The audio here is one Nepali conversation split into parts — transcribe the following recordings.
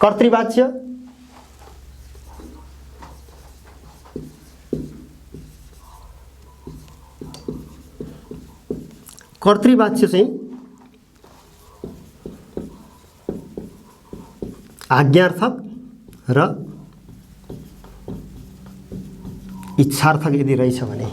कर्तृवाच्य चाहिँ आज्ञार्थक र इच्छार्थक यदि रहेछ भने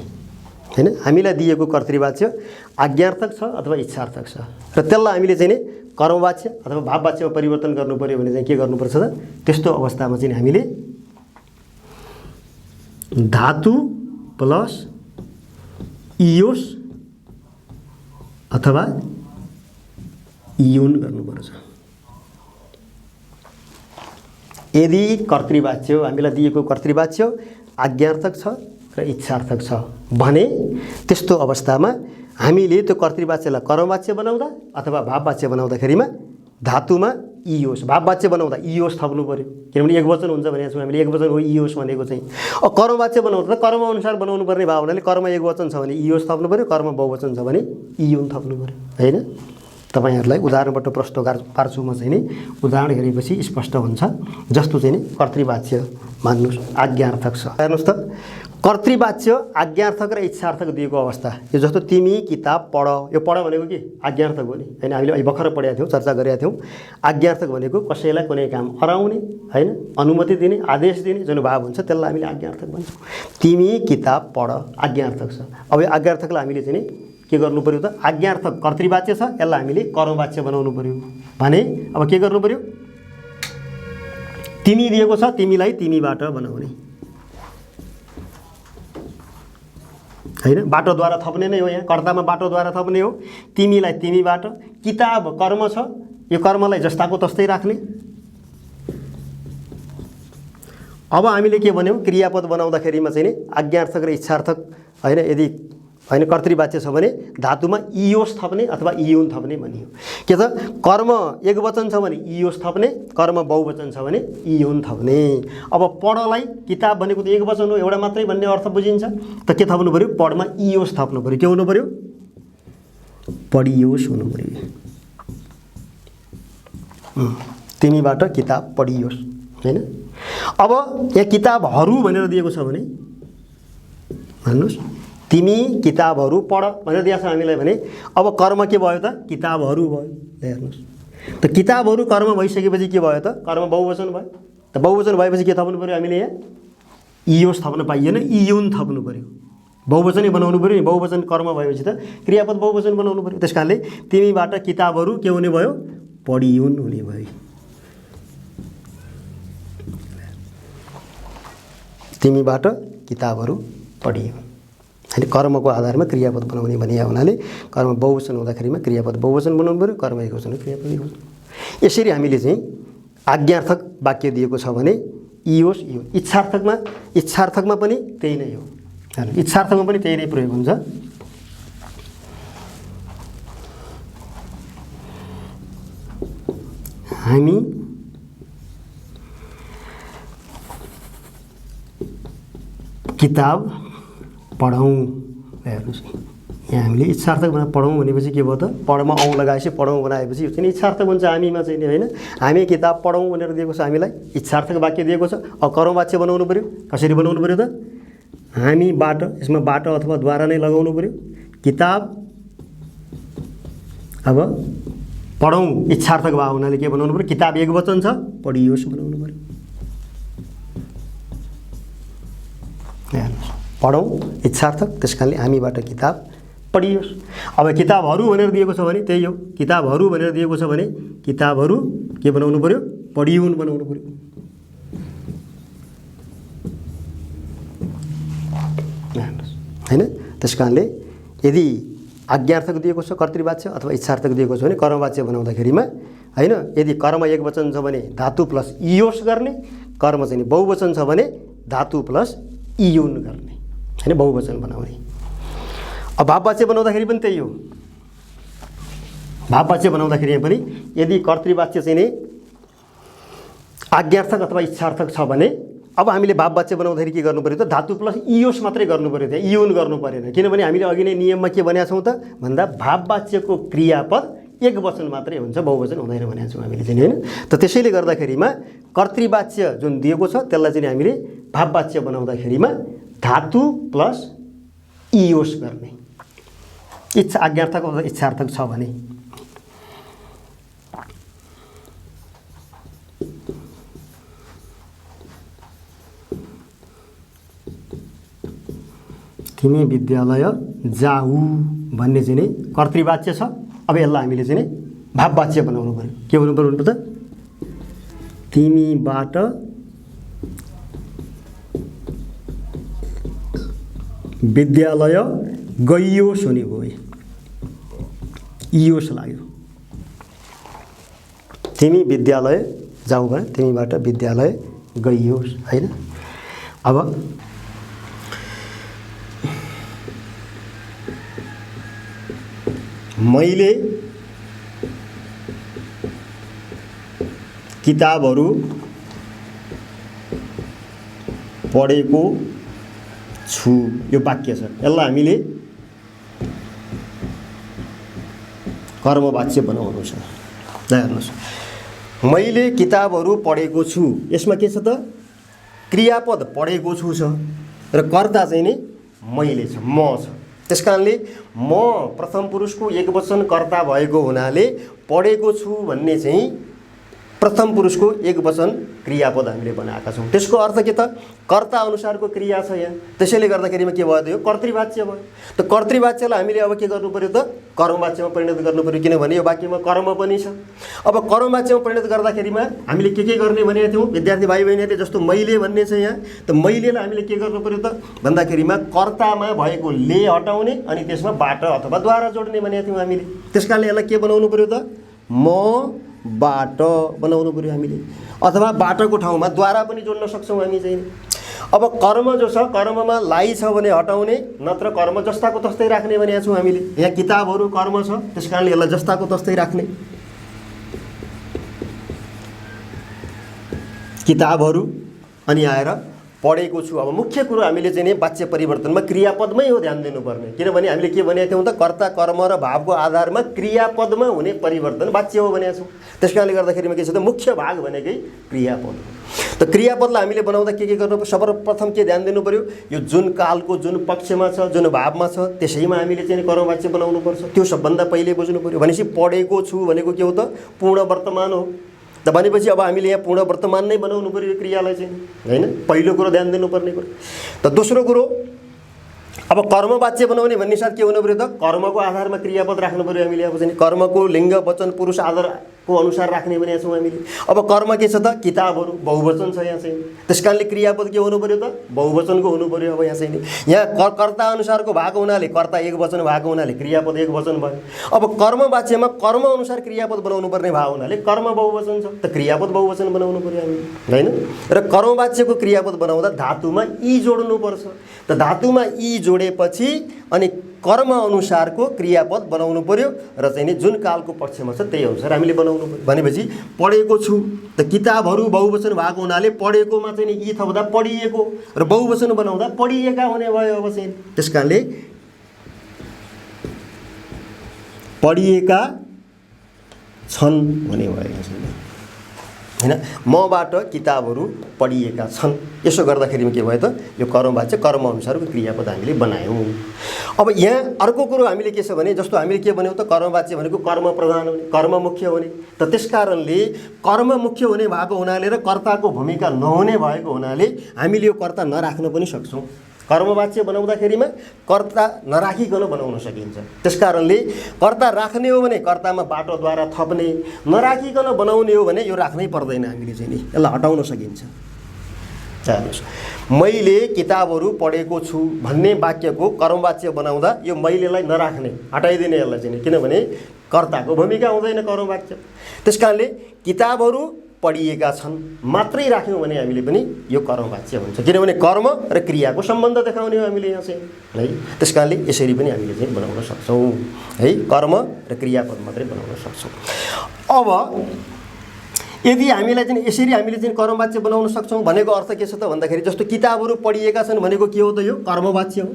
हैन, हामीलाई दिएको कर्तृवाच्य आज्ञार्थक छ अथवा इच्छार्थक छ र त्यसलाई हामीले चाहिँ नि कर्मवाच्य अथवा भाववाच्यमा परिवर्तन गर्नु पर्यो भने चाहिँ के गर्नुपर्छ त, त्यस्तो अवस्थामा चाहिँ हामीले धातु प्लस इयोस अथवा इयुन गर्नुपर्छ। यदि कर्तृवाच्य हामीलाई दिएको कर्तृवाच्य आज्ञार्थक छ र इच्छार्थक छ भने त्यस्तो अवस्थामा हामीले त्यो कर्तृवाच्यलाई कर्मवाच्य बनाउँदा अथवा भाववाच्य बनाउँदाखेरिमा धातुमा इयोस, भाववाच्य बनाउँदा इयोस थप्नु पर्यो, किनभने एकवचन हुन्छ भनेको छौँ हामीले, एकवचन हो इयोस भनेको चाहिँ। कर्मवाच्य बनाउँदा त कर्म अनुसार बनाउनु पर्ने भयो हुनाले कर्म एकवचन छ भने इयोस थप्नु पर्यो, कर्म बहुवचन छ भने इयुन थप्नु पर्यो हैन। तपाईहरुलाई उदाहरणबाट प्रश्न पार्छु म चाहिँ नि, उदाहरण हेरेपछि स्पष्ट हुन्छ। जस्तो चाहिँ नि कर्तृवाच्य मान्नुस् आज्ञार्थक छ, हेर्नुस् त कर्तृवाच्य आज्ञार्थक र इच्छार्थक दिएको अवस्था, यो जस्तो तिमी किताब पढ, यो पढ भनेको के आज्ञार्थक हो नि हैन, हामीले अहिले भर्खर पढेका थियौँ, चर्चा गरेका थियौँ। आज्ञार्थक भनेको कसैलाई कुनै काम अराउने हैन, अनुमति दिने, आदेश दिने जुन भाव हुन्छ त्यसलाई हामीले आज्ञार्थक भन्छौँ। तिमी किताब पढ आज्ञार्थक छ। अब यो आज्ञार्थकलाई हामीले चाहिँ नि के गर्नु पर्यो त, आज्ञार्थक कर्तृवाच्य छ यसलाई हामीले कर्मवाच्य बनाउनु पर्यो भने अब के गर्नु पर्यो, तिमी दिएको छ तिमीलाई तिमीबाट बनाउने हैन, बाटोद्वारा थप्ने नै हो, यहाँ कर्तामा बाटोद्वारा थप्ने हो। तिमीलाई तिमीबाट, किताब कर्म छ, यो कर्मलाई जस्ताको तस्तै राख्ने। अब हामीले के भन्यौँ, क्रियापद बनाउँदाखेरिमा चाहिँ नि आज्ञार्थक र इच्छार्थक हैन, यदि हैन कर्तृवाच्य छ भने धातुमा इयोस थप्ने अथवा इयुन थप्ने भनियो। के त कर्म एकवचन छ भने इयोस थप्ने, कर्म बहुवचन छ भने इयुन थप्ने। अब पढलाई किताब भनेको त एकवचन हो, एउटा मात्रै भन्ने अर्थ बुझिन्छ, त के थप्नु पर्यो, पढमा इयोस थप्नु पर्यो। के हुनु पर्यो, पढियोस हुनु पर्यो। तिमीबाट किताब पढियोस् हैन। अब यहाँ किताबहरू भनेर दिएको छ भने भन्नुस्, तिमी किताबहरू पढ भनेर दिएको छ हामीलाई भने अब कर्म के भयो त, किताबहरू भयो। हेर्नुस् त किताबहरू कर्म भइसकेपछि के भयो त, कर्म बहुवचन भयो। त बहुवचन भएपछि के थप्नु पर्यो हामीले, यहाँ इयोस थप्न पाइएन, इयुन थप्नु पर्यो। बहुवचनै बनाउनु पर्यो नि, बहुवचन कर्म भएपछि त क्रियापद बहुवचन बनाउनु पर्यो। त्यस कारणले तिमीबाट किताबहरू के हुने भयो, पढियुन हुने भयो। तिमीबाट किताबहरू पढियो हैन, कर्मको आधारमा क्रियापद बनाउने भनिया हुनाले कर्म बहुवचन हुँदाखेरिमा क्रियापद बहुवचन बनाउनु पर्यो, कर्म एकवचन क्रियापद एकवचन। यसरी हामीले चाहिँ आज्ञार्थक वाक्य दिएको छ भने इयोस इयुन। इच्छार्थकमा पनि त्यही नै हो, इच्छार्थकमा पनि त्यही नै प्रयोग हुन्छ। हामी किताब पढौँ, हेर्नुहोस् यहाँ हामीले इच्छार्थक पढौँ भनेपछि के भयो त, पढमा औँ लगाएपछि पढौँ बनाएपछि यो चाहिँ इच्छार्थक हुन्छ हामीमा चाहिँ नि हैन। हामी किताब पढौँ भनेर दिएको छ हामीलाई, इच्छार्थक वाक्य दिएको छ। अब कर्मवाच्य बनाउनु पर्यो, कसरी बनाउनु पर्यो त, हामीबाट, यसमा बाट अथवा द्वारा नै लगाउनु पर्यो। किताब अब पढौँ इच्छार्थक भाव हुनाले के बनाउनु पर्यो, किताब एकवचन छ, पढियोस् बनाउनु पर्यो। पढौँ इच्छार्थक, त्यस कारणले हामीबाट किताब पढियोस्। अब किताबहरू भनेर दिएको छ भने त्यही हो, किताबहरू भनेर दिएको छ भने किताबहरू के बनाउनु पर्यो, पढियुन बनाउनु पर्यो। हैन, त्यस कारणले यदि आज्ञार्थक दिएको छ कर्तृवाच्य अथवा इच्छार्थक दिएको छ भने कर्मवाच्य बनाउँदाखेरिमा हैन, यदि कर्म एकवचन छ भने धातु प्लस इयोस गर्ने, कर्म चाहिँ बहुवचन छ भने धातु प्लस इयुन गर्ने हैन, बहुवचन बनाउने। अब भाववाच्य बनाउँदाखेरि पनि त्यही हो, भाववाच्य बनाउँदाखेरि पनि यदि कर्तृवाच्य चाहिँ नि आज्ञार्थक अथवा इच्छार्थक छ भने अब हामीले भाववाच्य बनाउँदाखेरि के गर्नु पर्यो त, धातु प्लस इयोस मात्रै गर्नु पर्यो, त्यहाँ इयुन गर्नु परेन। किनभने हामीले अघि नै नियममा के भनेका छौँ त भन्दा भाववाच्यको क्रियापद एक वचन मात्रै हुन्छ, बहुवचन हुँदैन भनेको छौँ हामीले चाहिँ हैन। त त्यसैले गर्दाखेरिमा कर्तृवाच्य जुन दिएको छ त्यसलाई चाहिँ हामीले भाववाच्य बनाउँदाखेरिमा धातु प्लस इयोस गर्ने। इच्छा आज्ञार्थक अथवा इच्छार्थक छ भने तिमी विद्यालय जाऊ भन्ने चाहिँ नि कर्तृवाच्य छ। अब यसलाई हामीले चाहिँ नि भाववाच्य बनाउनु पर्यो। के भन्नु पर्यो त? तिमीबाट विद्यालय गइयोस् हुने भयो, इयोस् लाग्यो। तिमी विद्यालय जाऊ भने तिमीबाट विद्यालय गइयोस् हैन। अब मैले किताबहरू पढेको छु, यो वाक्य छ। यसलाई हामीले कर्मवाच्य बनाउनु छ। हेर्नुहोस्, मैले किताबहरू पढेको छु, यसमा के छ त? क्रियापद पढेको छु छ र कर्ता चाहिँ नि मैले छ, म छ। त्यस कारणले म प्रथम पुरुषको एकवचन कर्ता भएको हुनाले पढेको छु भन्ने चाहिँ प्रथम पुरुषको एकवचन क्रियापद हामीले बनाएका छौँ। त्यसको अर्थ के त? कर्ता अनुसारको क्रिया छ यहाँ। त्यसैले गर्दाखेरिमा के भयो त? यो कर्तृवाच्य भयो। त कर्तृवाच्यलाई हामीले अब के गर्नु पर्यो त? कर्मवाच्यमा परिणत गर्नु पर्यो, किनभने यो वाक्यमा कर्म पनि छ। अब कर्मवाच्यमा परिणत गर्दाखेरिमा हामीले के गर्ने भनेका थियौँ विद्यार्थी भाइ बहिनीहरूले? जस्तो मैले भन्ने छ यहाँ, त मैलेलाई हामीले के गर्नु पर्यो त भन्दाखेरिमा कर्तामा भएको ले हटाउने अनि त्यसमा बाट अथवा द्वारा जोड्ने भनेका थियौँ हामीले। त्यसकारणले यसलाई के बनाउनु पर्यो त? म बाट बनाउनु पर्यो हामीले, अथवा बाटको ठाउँमा द्वारा पनि जोड्न सक्छौँ हामी चाहिँ। अब कर्म जो छ, कर्ममा लाई छ भने हटाउने, नत्र कर्म जस्ताको तस्तै राख्ने भनेका छौँ हामीले। यहाँ किताबहरू कर्म छ, त्यस कारणले यसलाई जस्ताको तस्तै राख्ने। किताबहरू अनि आएर पढेको छु। अब मुख्य कुरो हामीले चाहिँ नि वाच्य परिवर्तनमा क्रियापदमै हो ध्यान दिनुपर्ने, किनभने हामीले के भनेका थियौँ त? कर्ता कर्म र भावको आधारमा क्रियापदमा हुने परिवर्तन वाच्य हो भनेका छौँ। त्यस कारणले गर्दाखेरिमा के छ त? मुख्य भाग भनेकै क्रियापद हो। त क्रियापदलाई हामीले बनाउँदा के गर्नु पर्यो? सर्वप्रथम के ध्यान दिनु पर्यो? यो जुन कालको जुन पक्षमा छ, जुन भावमा छ, त्यसैमा हामीले चाहिँ कर्मवाच्य बनाउनुपर्छ। त्यो सबभन्दा पहिले बुझ्नु पर्यो। भनेपछि पढेको छु भनेको के हो त? पूर्ण वर्तमान हो। त भनेपछि अब हामीले यहाँ पूर्ण वर्तमान नै बनाउनु पर्यो क्रियालाई चाहिँ, हैन? पहिलो कुरो ध्यान दिनुपर्ने कुरो। त दोस्रो कुरो, अब कर्मवाच्य बनाउने भन्ने साथ के हुनु पर्यो त? कर्मको आधारमा क्रियापद राख्नु पर्यो हामीले। अब चाहिँ कर्मको लिङ्ग वचन पुरुष आधारको अनुसार राख्ने भनेका छौँ हामीले। अब कर्म के छ त? किताबहरू बहुवचन छ यहाँ चाहिँ। त्यस कारणले क्रियापद के हुनु पर्यो त? बहुवचनको हुनु पर्यो। अब यहाँ चाहिँ यहाँ कर्ता अनुसारको भएको हुनाले, कर्ता एक वचन भएको हुनाले क्रियापद एक वचन भयो। अब कर्मवाच्यमा कर्म अनुसार क्रियापद बनाउनु पर्ने भएको हुनाले कर्म बहुवचन छ, त क्रियापद बहुवचन बनाउनु पर्यो हामी, हैन? र कर्मवाच्यको क्रियापद बनाउँदा धातुमा इ जोड्नुपर्छ। त धातुमा इ जोडेपछि अनि कर्म अनुसारको क्रियापद बनाउनु पर्यो र चाहिँ नि जुन कालको पक्षमा छ त्यही अनुसार हामीले बनाउनु पर्यो। भनेपछि पढेको छु, त किताबहरू बहुवचन भएको हुनाले पढेकोमा चाहिँ नि इ थप्दा पढिएको र बहुवचन बनाउँदा पढिएका हुने भयो। अब चाहिँ त्यस कारणले पढिएका छन् भन्ने भयो हैन? मबाट किताबहरू पढिएका छन्। यसो गर्दाखेरिमा के भयो त? यो कर्मवाच्य कर्म अनुसारको क्रियापद हामीले बनायौँ। अब यहाँ अर्को कुरो हामीले के छ भने, जस्तो हामीले के भन्यौँ त? कर्मवाच्य भनेको कर्म प्रधान हुने, कर्म मुख्य हुने। त त्यस कारणले कर्म मुख्य हुने भएको हुनाले र कर्ताको भूमिका नहुने भएको हुनाले हामीले यो कर्ता नराख्न पनि सक्छौँ। कर्मवाच्य बनाउँदाखेरिमा कर्ता नराखिकन बनाउन सकिन्छ। त्यस कारणले कर्ता राख्ने हो भने कर्तामा बाटोद्वारा थप्ने, नराखिकन बनाउने हो भने यो राख्नै पर्दैन हामीले चाहिँ नि, यसलाई हटाउन सकिन्छ। हेर्नुहोस्, मैले किताबहरू पढेको छु भन्ने वाक्यको कर्मवाच्य बनाउँदा यो मैलेलाई नराख्ने, हटाइदिने यसलाई चाहिँ, किनभने कर्ताको भूमिका हुँदैन कर्मवाच्य। त्यस कारणले किताबहरू पढिएका छन् मात्रै राख्यौँ भने हामीले पनि यो कर्मवाच्य हुन्छ, किनभने कर्म र क्रियाको सम्बन्ध देखाउने हो हामीले यहाँ चाहिँ, है? त्यस कारणले यसरी पनि हामीले चाहिँ बनाउन सक्छौँ, है? कर्म र क्रियापद मात्रै बनाउन सक्छौँ। अब यदि हामीलाई चाहिँ यसरी हामीले चाहिँ कर्मवाच्य बनाउन सक्छौँ भनेको अर्थ के छ त भन्दाखेरि, जस्तो किताबहरू पढिएका छन् भनेको के हो त? यो कर्मवाच्य हो।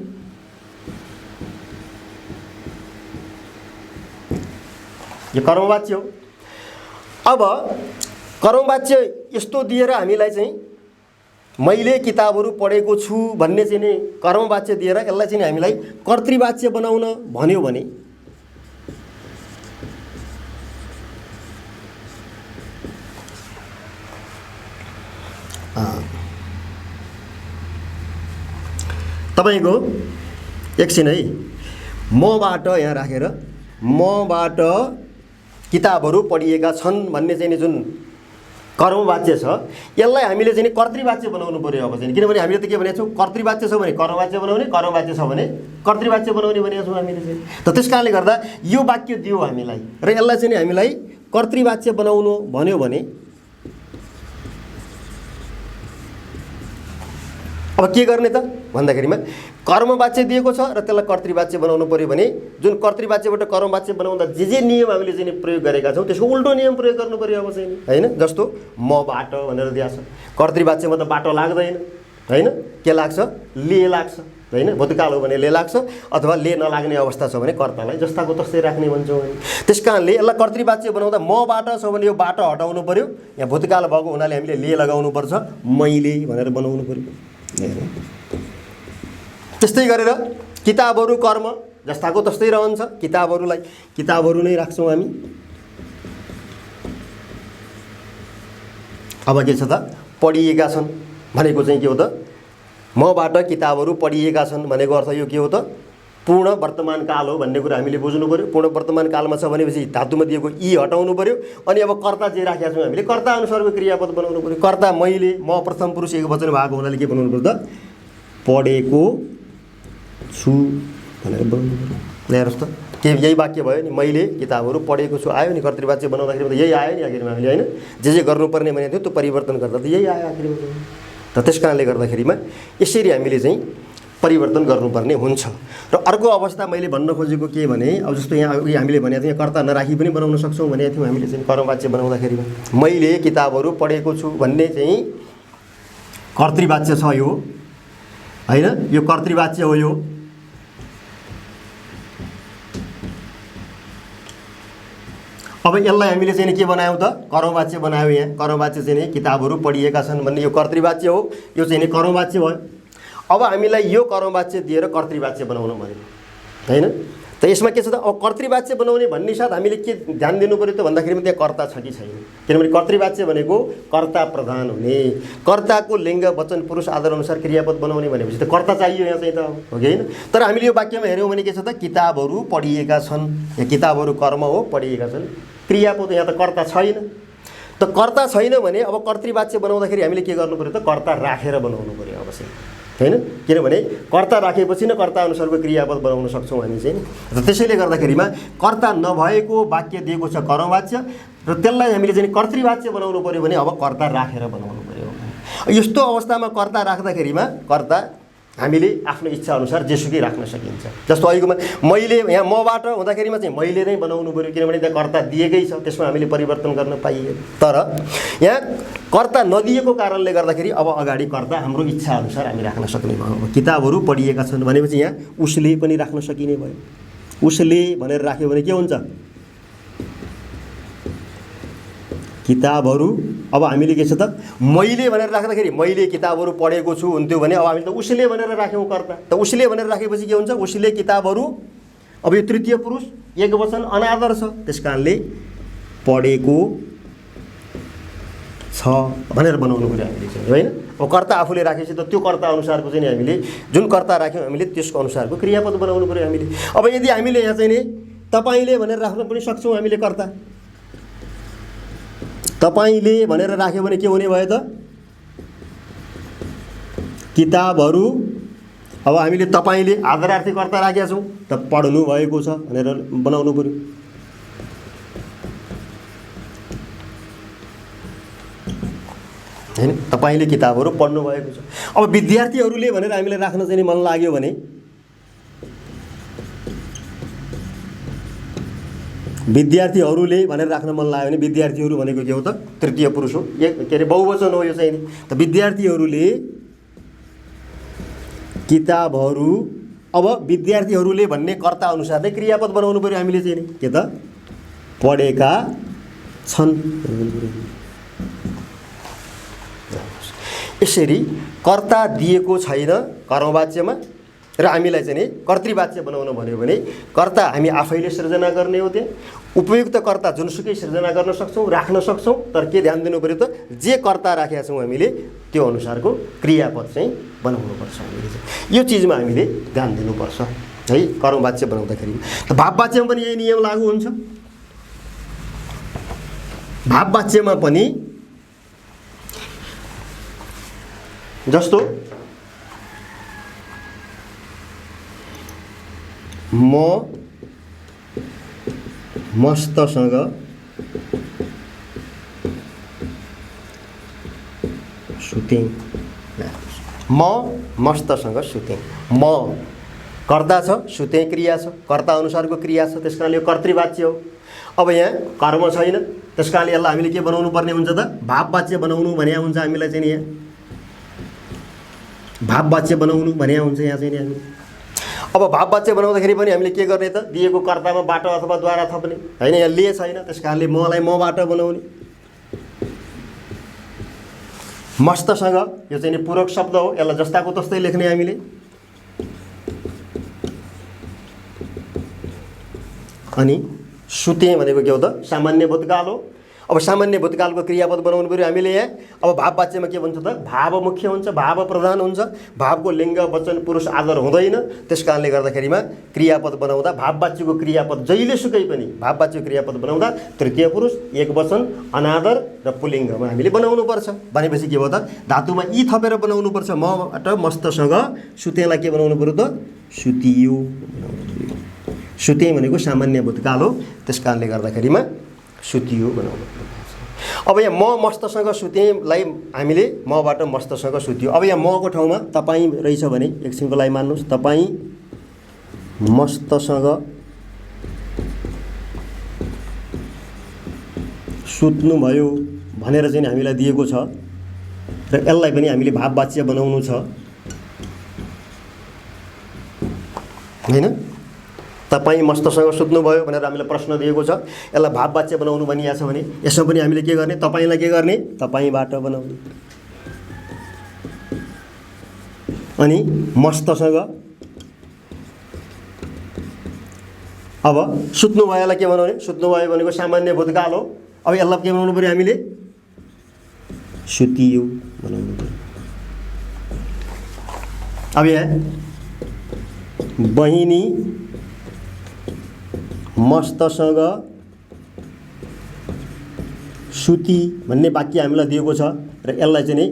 यो कर्मवाच्य हो। अब कर्मवाच्य यस्तो दिएर हामीलाई चाहिँ मैले किताबहरू पढेको छु भन्ने चाहिँ नि कर्मवाच्य दिएर यसलाई चाहिँ हामीलाई कर्तृवाच्य बनाउन भन्यो भने तपाईको एकछिन है, मबाट यहाँ राखेर मबाट किताबहरू पढिएका छन् भन्ने चाहिँ नि जुन कर्मवाच्य छ यसलाई हामीले चाहिँ कर्तृवाच्य बनाउनु पर्यो। अब चाहिँ किनभने हामीले त के भनेको छौँ, कर्तृवाच्य छ भने कर्मवाच्य बनाउने, कर्मवाच्य छ भने कर्तृवाच्य बनाउने भनेको छौँ हामीले चाहिँ। त त्यस कारणले गर्दा यो वाक्य दियो हामीलाई र यसलाई चाहिँ हामीलाई कर्तृवाच्य बनाउनु भन्यो भने अब के गर्ने त भन्दाखेरिमा कर्मवाच्य दिएको छ र त्यसलाई कर्तृवाच्य बनाउनु पर्यो भने जुन कर्तृवाच्यबाट कर्मवाच्य बनाउँदा जे नियम हामीले चाहिँ प्रयोग गरेका छौँ त्यसको उल्टो नियम प्रयोग गर्नु पर्यो अब चाहिँ हैन। जस्तो मबाट भनेर दिएको छ, कर्तृवाच्यमा त बाटो लाग्दैन हैन, के लाग्छ, ले लाग्छ हैन। भूतकाल हो भने ले लाग्छ अथवा ले नलाग्ने अवस्था छ भने कर्तालाई जस्ताको तस्तै राख्ने भन्छौँ हामी। त्यसकारणले यसलाई कर्तृवाच्य बनाउँदा मबाट छ भने यो बाटो हटाउनु पर्यो, यहाँ भूतकाल भएको हुनाले हामीले ले लगाउनु पर्छ, मैले भनेर बनाउनु पर्यो। त्यस्तै गरेर किताबहरू कर्म जस्ताको तस्तै रहन्छ, किताबहरू नै राख्छौँ हामी। अब के छ त, पढिएका छन् भनेको चाहिँ के हो त, मबाट किताबहरू पढिएका छन् भनेको अर्थ यो के हो त, पूर्ण वर्तमान काल हो भन्ने कुरा हामीले बुझ्नु पर्यो। पूर्ण वर्तमान कालमा छ भनेपछि धातुमा दिएको ई हटाउनु पर्यो। अनि अब कर्ता जे राखेका छौँ हामीले कर्ता अनुसारको क्रियापद बनाउनु पर्यो। कर्ता मैले, म प्रथम पुरुष एकवचन भएको हुनाले के बनाउनु पर्यो त, पढेको छु भनेर बनाउनु पर्यो। हेर्नुहोस् त, के यही वाक्य भयो नि, मैले किताबहरू पढेको छु आयो नि, कर्तृवाच्य बनाउँदाखेरि त यही आयो नि आखिरमा हामीले हैन। जे गर्नुपर्ने भनेको थियो त्यो परिवर्तन गर्दा त यही आयो आखिरमा। त त्यस कारणले गर्दाखेरिमा यसरी हामीले चाहिँ परिवर्तन गर्नुपर्ने हुन्छ। र अर्को अवस्था मैले भन्न खोजेको के भने, अब जस्तो यहाँ हामीले भनेको थियौँ कर्ता नराखी पनि बनाउन सक्छौँ भनेको थियौँ हामीले चाहिँ कर्मवाच्य बनाउँदाखेरिमा। मैले किताबहरू पढेको छु भन्ने चाहिँ कर्तृवाच्य छ यो हैन, यो कर्तृवाच्य हो यो। अब यसलाई हामीले चाहिँ के बनायौँ त, कर्मवाच्य बनायौँ। यहाँ कर्मवाच्य चाहिँ किताबहरू पढिएका छन् भन्ने यो कर्तृवाच्य हो, यो चाहिँ कर्मवाच्य भयो। अब हामीलाई यो कर्मवाच्य दिएर कर्तृवाच्य बनाउनु पर्यो हैन। त यसमा के छ त, अब कर्तृवाच्य बनाउने भन्ने साथ हामीले के ध्यान दिनु पर्यो त भन्दाखेरि त्यहाँ कर्ता छ कि छैन। किनभने कर्तृवाच्य भनेको कर्ता प्रधान हुने, कर्ताको लिङ्ग वचन पुरुष आधार अनुसार क्रियापद बनाउने भनेपछि त कर्ता चाहियो यहाँ चाहिँ त, हो कि होइन। तर हामीले यो वाक्यमा हेऱ्यौँ भने के छ त, किताबहरू पढिएका छन्, यहाँ किताबहरू कर्म हो, पढिएका छन्, क्रियापद यहाँ त कर्ता छैन। त कर्ता छैन भने अब कर्तृवाच्य बनाउँदाखेरि हामीले के गर्नु पर्यो त, कर्ता राखेर बनाउनु पर्यो अवश्य हैन। किनभने कर्ता राखेपछि न कर्ता अनुसारको क्रियापद बनाउन सक्छौँ हामी चाहिँ। र त्यसैले गर्दाखेरिमा कर्ता नभएको वाक्य दिएको छ कर्मवाच्य र त्यसलाई हामीले चाहिँ कर्तृवाच्य बनाउनु पर्यो भने अब कर्ता राखेर बनाउनु पर्यो। यस्तो अवस्थामा कर्ता राख्दाखेरिमा कर्ता हामीले आफ्नो इच्छा अनुसार जेसुकै राख्न सकिन्छ। जस्तो अहिलेकोमा मैले यहाँ मबाट हुँदाखेरिमा चाहिँ मैले नै बनाउनु पर्यो, किनभने त्यहाँ कर्ता दिएकै छ, त्यसमा हामीले परिवर्तन गर्न पाइएन। तर यहाँ कर्ता नदिएको कारणले गर्दाखेरि अब अगाडि कर्ता हाम्रो इच्छा अनुसार हामी राख्न सक्ने भयो। किताबहरू पढिएका छन् भनेपछि यहाँ उसले पनि राख्न सकिने भयो। उसले भनेर राख्यो भने के हुन्छ, किताबहरू। अब हामीले के छ त, मैले भनेर राख्दाखेरि मैले किताबहरू पढेको छु हुन्थ्यो भने अब हामीले त उसले भनेर राख्यौँ कर्ता। त उसले भनेर राखेपछि के हुन्छ, उसले किताबहरू, अब यो तृतीय पुरुष एक वचन अनादर छ, त्यस कारणले पढेको छ भनेर बनाउनु पर्यो हामीले चाहिँ होइन। अब कर्ता आफूले राखेपछि त त्यो कर्ता अनुसारको चाहिँ हामीले जुन कर्ता राख्यौँ हामीले त्यसको अनुसारको क्रियापद बनाउनु पर्यो हामीले। अब यदि हामीले यहाँ चाहिँ नि तपाईँले भनेर राख्न पनि सक्छौँ हामीले कर्ता, तपाईँले भनेर राख्यो भने के हुने भयो त, किताबहरू। अब हामीले तपाईँले आदरार्थी कर्ता राखेका छौँ त पढ्नु भएको छ भनेर बनाउनु पर्यो हैन। तपाईँले किताबहरू पढ्नु भएको छ। अब विद्यार्थीहरूले भनेर हामीले राख्न चाहिँ मन लाग्यो भने विद्यार्थीहरूले भनेर राख्न मन लाग्यो भने विद्यार्थीहरू भनेको के हो त, तृतीय पुरुष हो, के अरे बहुवचन हो यो चाहिँ नि। त विद्यार्थीहरूले किताबहरू, अब विद्यार्थीहरूले भन्ने कर्ता अनुसार नै क्रियापद बनाउनु पर्यो हामीले चाहिँ नि, के त पढेका छन्। यसरी कर्ता दिएको छैन कर्मवाच्यमा र हामीलाई चाहिँ नि कर्तृवाच्य बनाउन भन्यो भने कर्ता हामी आफैले सृजना गर्ने हो। त्यहाँ उपयुक्त कर्ता जुनसुकै सृजना गर्न सक्छौँ, राख्न सक्छौँ। तर के ध्यान दिनु पऱ्यो त, जे कर्ता राखेका छौँ हामीले त्यो अनुसारको क्रियापद चाहिँ बनाउनुपर्छ। हामीले चाहिँ यो चिजमा हामीले ध्यान दिनुपर्छ है कर्मवाच्य बनाउँदाखेरि। त भाववाच्यमा पनि यही नियम लागू हुन्छ। भाववाच्यमा पनि जस्तो म मस्तसँग सुतेँ, म मस्तसँग सुतेँ। म कर्ता छ, सुतेँ क्रिया छ, कर्ता अनुसारको क्रिया छ, त्यस कारणले यो कर्तृवाच्य हो। अब यहाँ कर्म छैन, त्यस कारणले यसलाई हामीले के बनाउनु पर्ने हुन्छ त, भाववाच्य बनाउनु भने हुन्छ हामीलाई चाहिँ यहाँ भाववाच्य बनाउनु भने हुन्छ यहाँ चाहिँ हामी। अब भाववाच्य बनाउँदाखेरि पनि हामीले के गर्ने त, दिएको कर्तामा बाटो अथवा द्वारा थप्ने होइन, यहाँ लिए छैन, त्यस कारणले मलाई मबाट बनाउने। मस्तसँग यो चाहिँ पूरक शब्द हो, यसलाई जस्ताको तस्तै लेख्ने हामीले। अनि सुतेँ भनेको के हो त, सामान्य भूतकाल हो। अब सामान्य भूतकालको क्रियापद बनाउनु पऱ्यो हामीले यहाँ। अब भाववाच्यमा के भन्छ त, भाव मुख्य हुन्छ, भाव प्रधान हुन्छ, भावको लिङ्ग वचन पुरुष आदर हुँदैन। त्यस कारणले गर्दाखेरिमा क्रियापद बनाउँदा भाववाच्यको क्रियापद जहिलेसुकै पनि भाववाच्यको क्रियापद बनाउँदा तृतीय पुरुष, एक वचन, अनादर र पुल्लिङ्गमा हामीले बनाउनुपर्छ। भनेपछि के भयो त, धातुमा यी थपेर बनाउनुपर्छ। मबाट मस्तसँग सुतेलाई के बनाउनु पऱ्यो त, सुतियो। सुतेँ भनेको सामान्य भूतकाल हो, त्यस कारणले गर्दाखेरिमा सुतियो बनाउनु पर्छ। अब यहाँ म मस्तसँग सुतेलाई हामीले मबाट मस्तसँग सुतियो। अब यहाँ मको ठाउँमा तपाईँ रहेछ भने एकछिनको लागि मान्नुहोस्, तपाईँ मस्तसँग सुत्नुभयो भनेर चाहिँ हामीलाई दिएको छ र यसलाई पनि हामीले भाववाच्य बनाउनु छ हैन। तपाईँ मस्तसँग सुत्नुभयो भनेर हामीलाई प्रश्न दिएको छ, यसलाई भाववाच्य बनाउनु भनिएको छ भने यसमा पनि हामीले के गर्ने, तपाईँलाई के गर्ने, तपाईँबाट बनाउने। अनि मस्तसँग अब सुत्नुभयोलाई के बनाउने, सुत्नुभयो भनेको सामान्य भूतकाल हो। अब यसलाई के बनाउनु पऱ्यो हामीले, सुतियो बनाउनु पऱ्यो। अब यहाँ बहिनी मस्तसँग सुती भन्ने वाक्य हामीलाई दिएको छ र यसलाई चाहिँ नि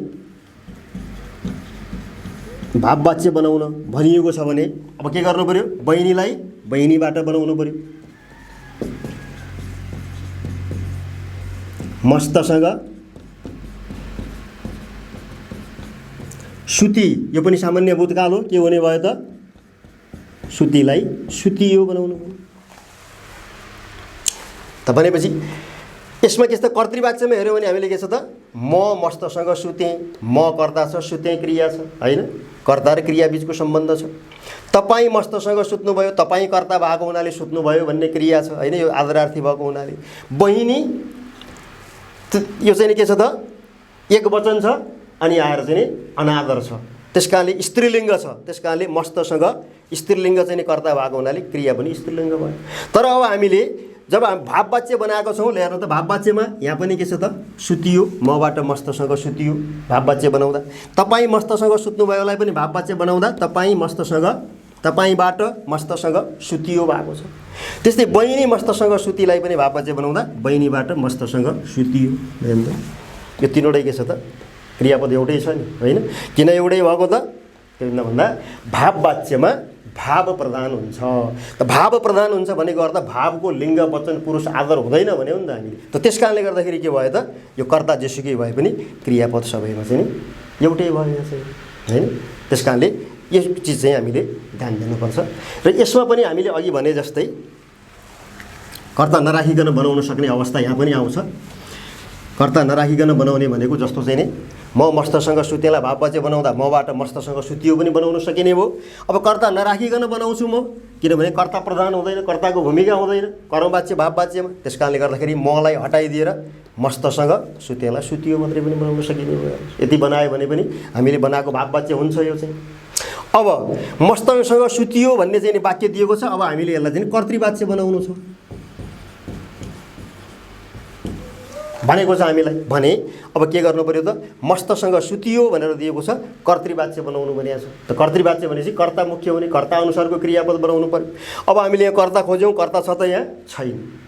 भाववाच्य बनाउन भनिएको छ भने अब के गर्नु पर्यो, बहिनीलाई बहिनीबाट बनाउनु पर्यो। मस्तसँग सुती यो पनि सामान्य भूतकाल हो, के हुने भयो त, सुतीलाई सुतियो बनाउनु पर्यो। त भनेपछि यसमा के छ त, कर्तृवाच्यमा हेऱ्यौँ भने हामीले के छ त, म मस्तसँग सुतेँ, म कर्ता छ, सुतेँ क्रिया छ हैन, कर्ता र क्रिया बीचको सम्बन्ध छ। तपाईँ मस्तसँग सुत्नुभयो, तपाईँ कर्ता भएको हुनाले सुत्नुभयो भन्ने क्रिया छ हैन, यो आदरार्थी भएको हुनाले। बहिनी यो चाहिँ नि के छ त, एक वचन छ अनि आएर चाहिँ नि अनादर छ, त्यस कारणले स्त्रीलिङ्ग छ, त्यस कारणले मस्तसँग स्त्रीलिङ्ग चाहिँ नि कर्ता भएको हुनाले क्रिया पनि स्त्रीलिङ्ग भयो। तर अब हामीले जब भाववाच्य बनाएको छौँ, हेर्नु त भाववाच्यमा यहाँ पनि के छ त, सुतियो, मबाट मस्तसँग सुतियो भाववाच्य बनाउँदा। तपाईँ मस्तसँग सुत्नुभयोलाई पनि भाववाच्य बनाउँदा तपाईँ मस्तसँग, तपाईँबाट मस्तसँग सुतियो भएको छ। त्यस्तै बहिनी मस्तसँग सुतीलाई पनि भाववाच्य बनाउँदा बहिनीबाट मस्तसँग सुतियो। यो तीनवटै के छ त, क्रियापद एउटै छ नि होइन। किन एउटै भएको त, किन भन्दा भाववाच्यमा भाव प्रधान हुन्छ। त भाव प्रधान हुन्छ भनेको अर्थ भावको लिङ्ग वचन पुरुष आदर हुँदैन भन्यो नि त हामीले। त त्यस कारणले गर्दाखेरि के भयो त, यो कर्ता जेसुकै भए पनि क्रियापद सबैमा चाहिँ नि एउटै भयो यहाँ चाहिँ होइन। त्यस कारणले यो चिज चाहिँ हामीले ध्यान दिनुपर्छ। र यसमा पनि हामीले अघि भने जस्तै कर्ता नराखिकन बनाउन सक्ने अवस्था यहाँ पनि आउँछ। कर्ता नराखिकन बनाउने भनेको जस्तो चाहिँ नि म मस्तसँग सुतेलाई भाववाच्य बनाउँदा मबाट मस्तसँग सुतियो पनि बनाउन सकिने भयो। अब कर्ता नराखिकन बनाउँछु म, किनभने कर्ता प्रधान हुँदैन, कर्ताको भूमिका हुँदैन कर्मवाच्य भाववाच्यमा। त्यस कारणले गर्दाखेरि मलाई हटाइदिएर मस्तसँग सुतेलाई सुतियो मात्रै पनि बनाउन सकिने भयो। यति बनायो भने पनि हामीले बनाएको भाववाच्य हुन्छ। यो चाहिँ अब मस्तसँग सुतियो भन्ने चाहिँ वाक्य दिएको छ। अब हामीले यसलाई चाहिँ कर्तृवाच्य बनाउनु छ भनेको छ हामीलाई। भने अब के गर्नु पर्यो त, मस्तसँग सुतियो भनेर दिएको छ, कर्तृवाच्य बनाउनु भनेको छ। त कर्तृवाच्य भनेपछि कर्ता मुख्य हुने, कर्ता अनुसारको क्रियापद बनाउनु पर्यो। अब हामीले यहाँ कर्ता खोज्यौँ, कर्ता छ त यहाँ छैन,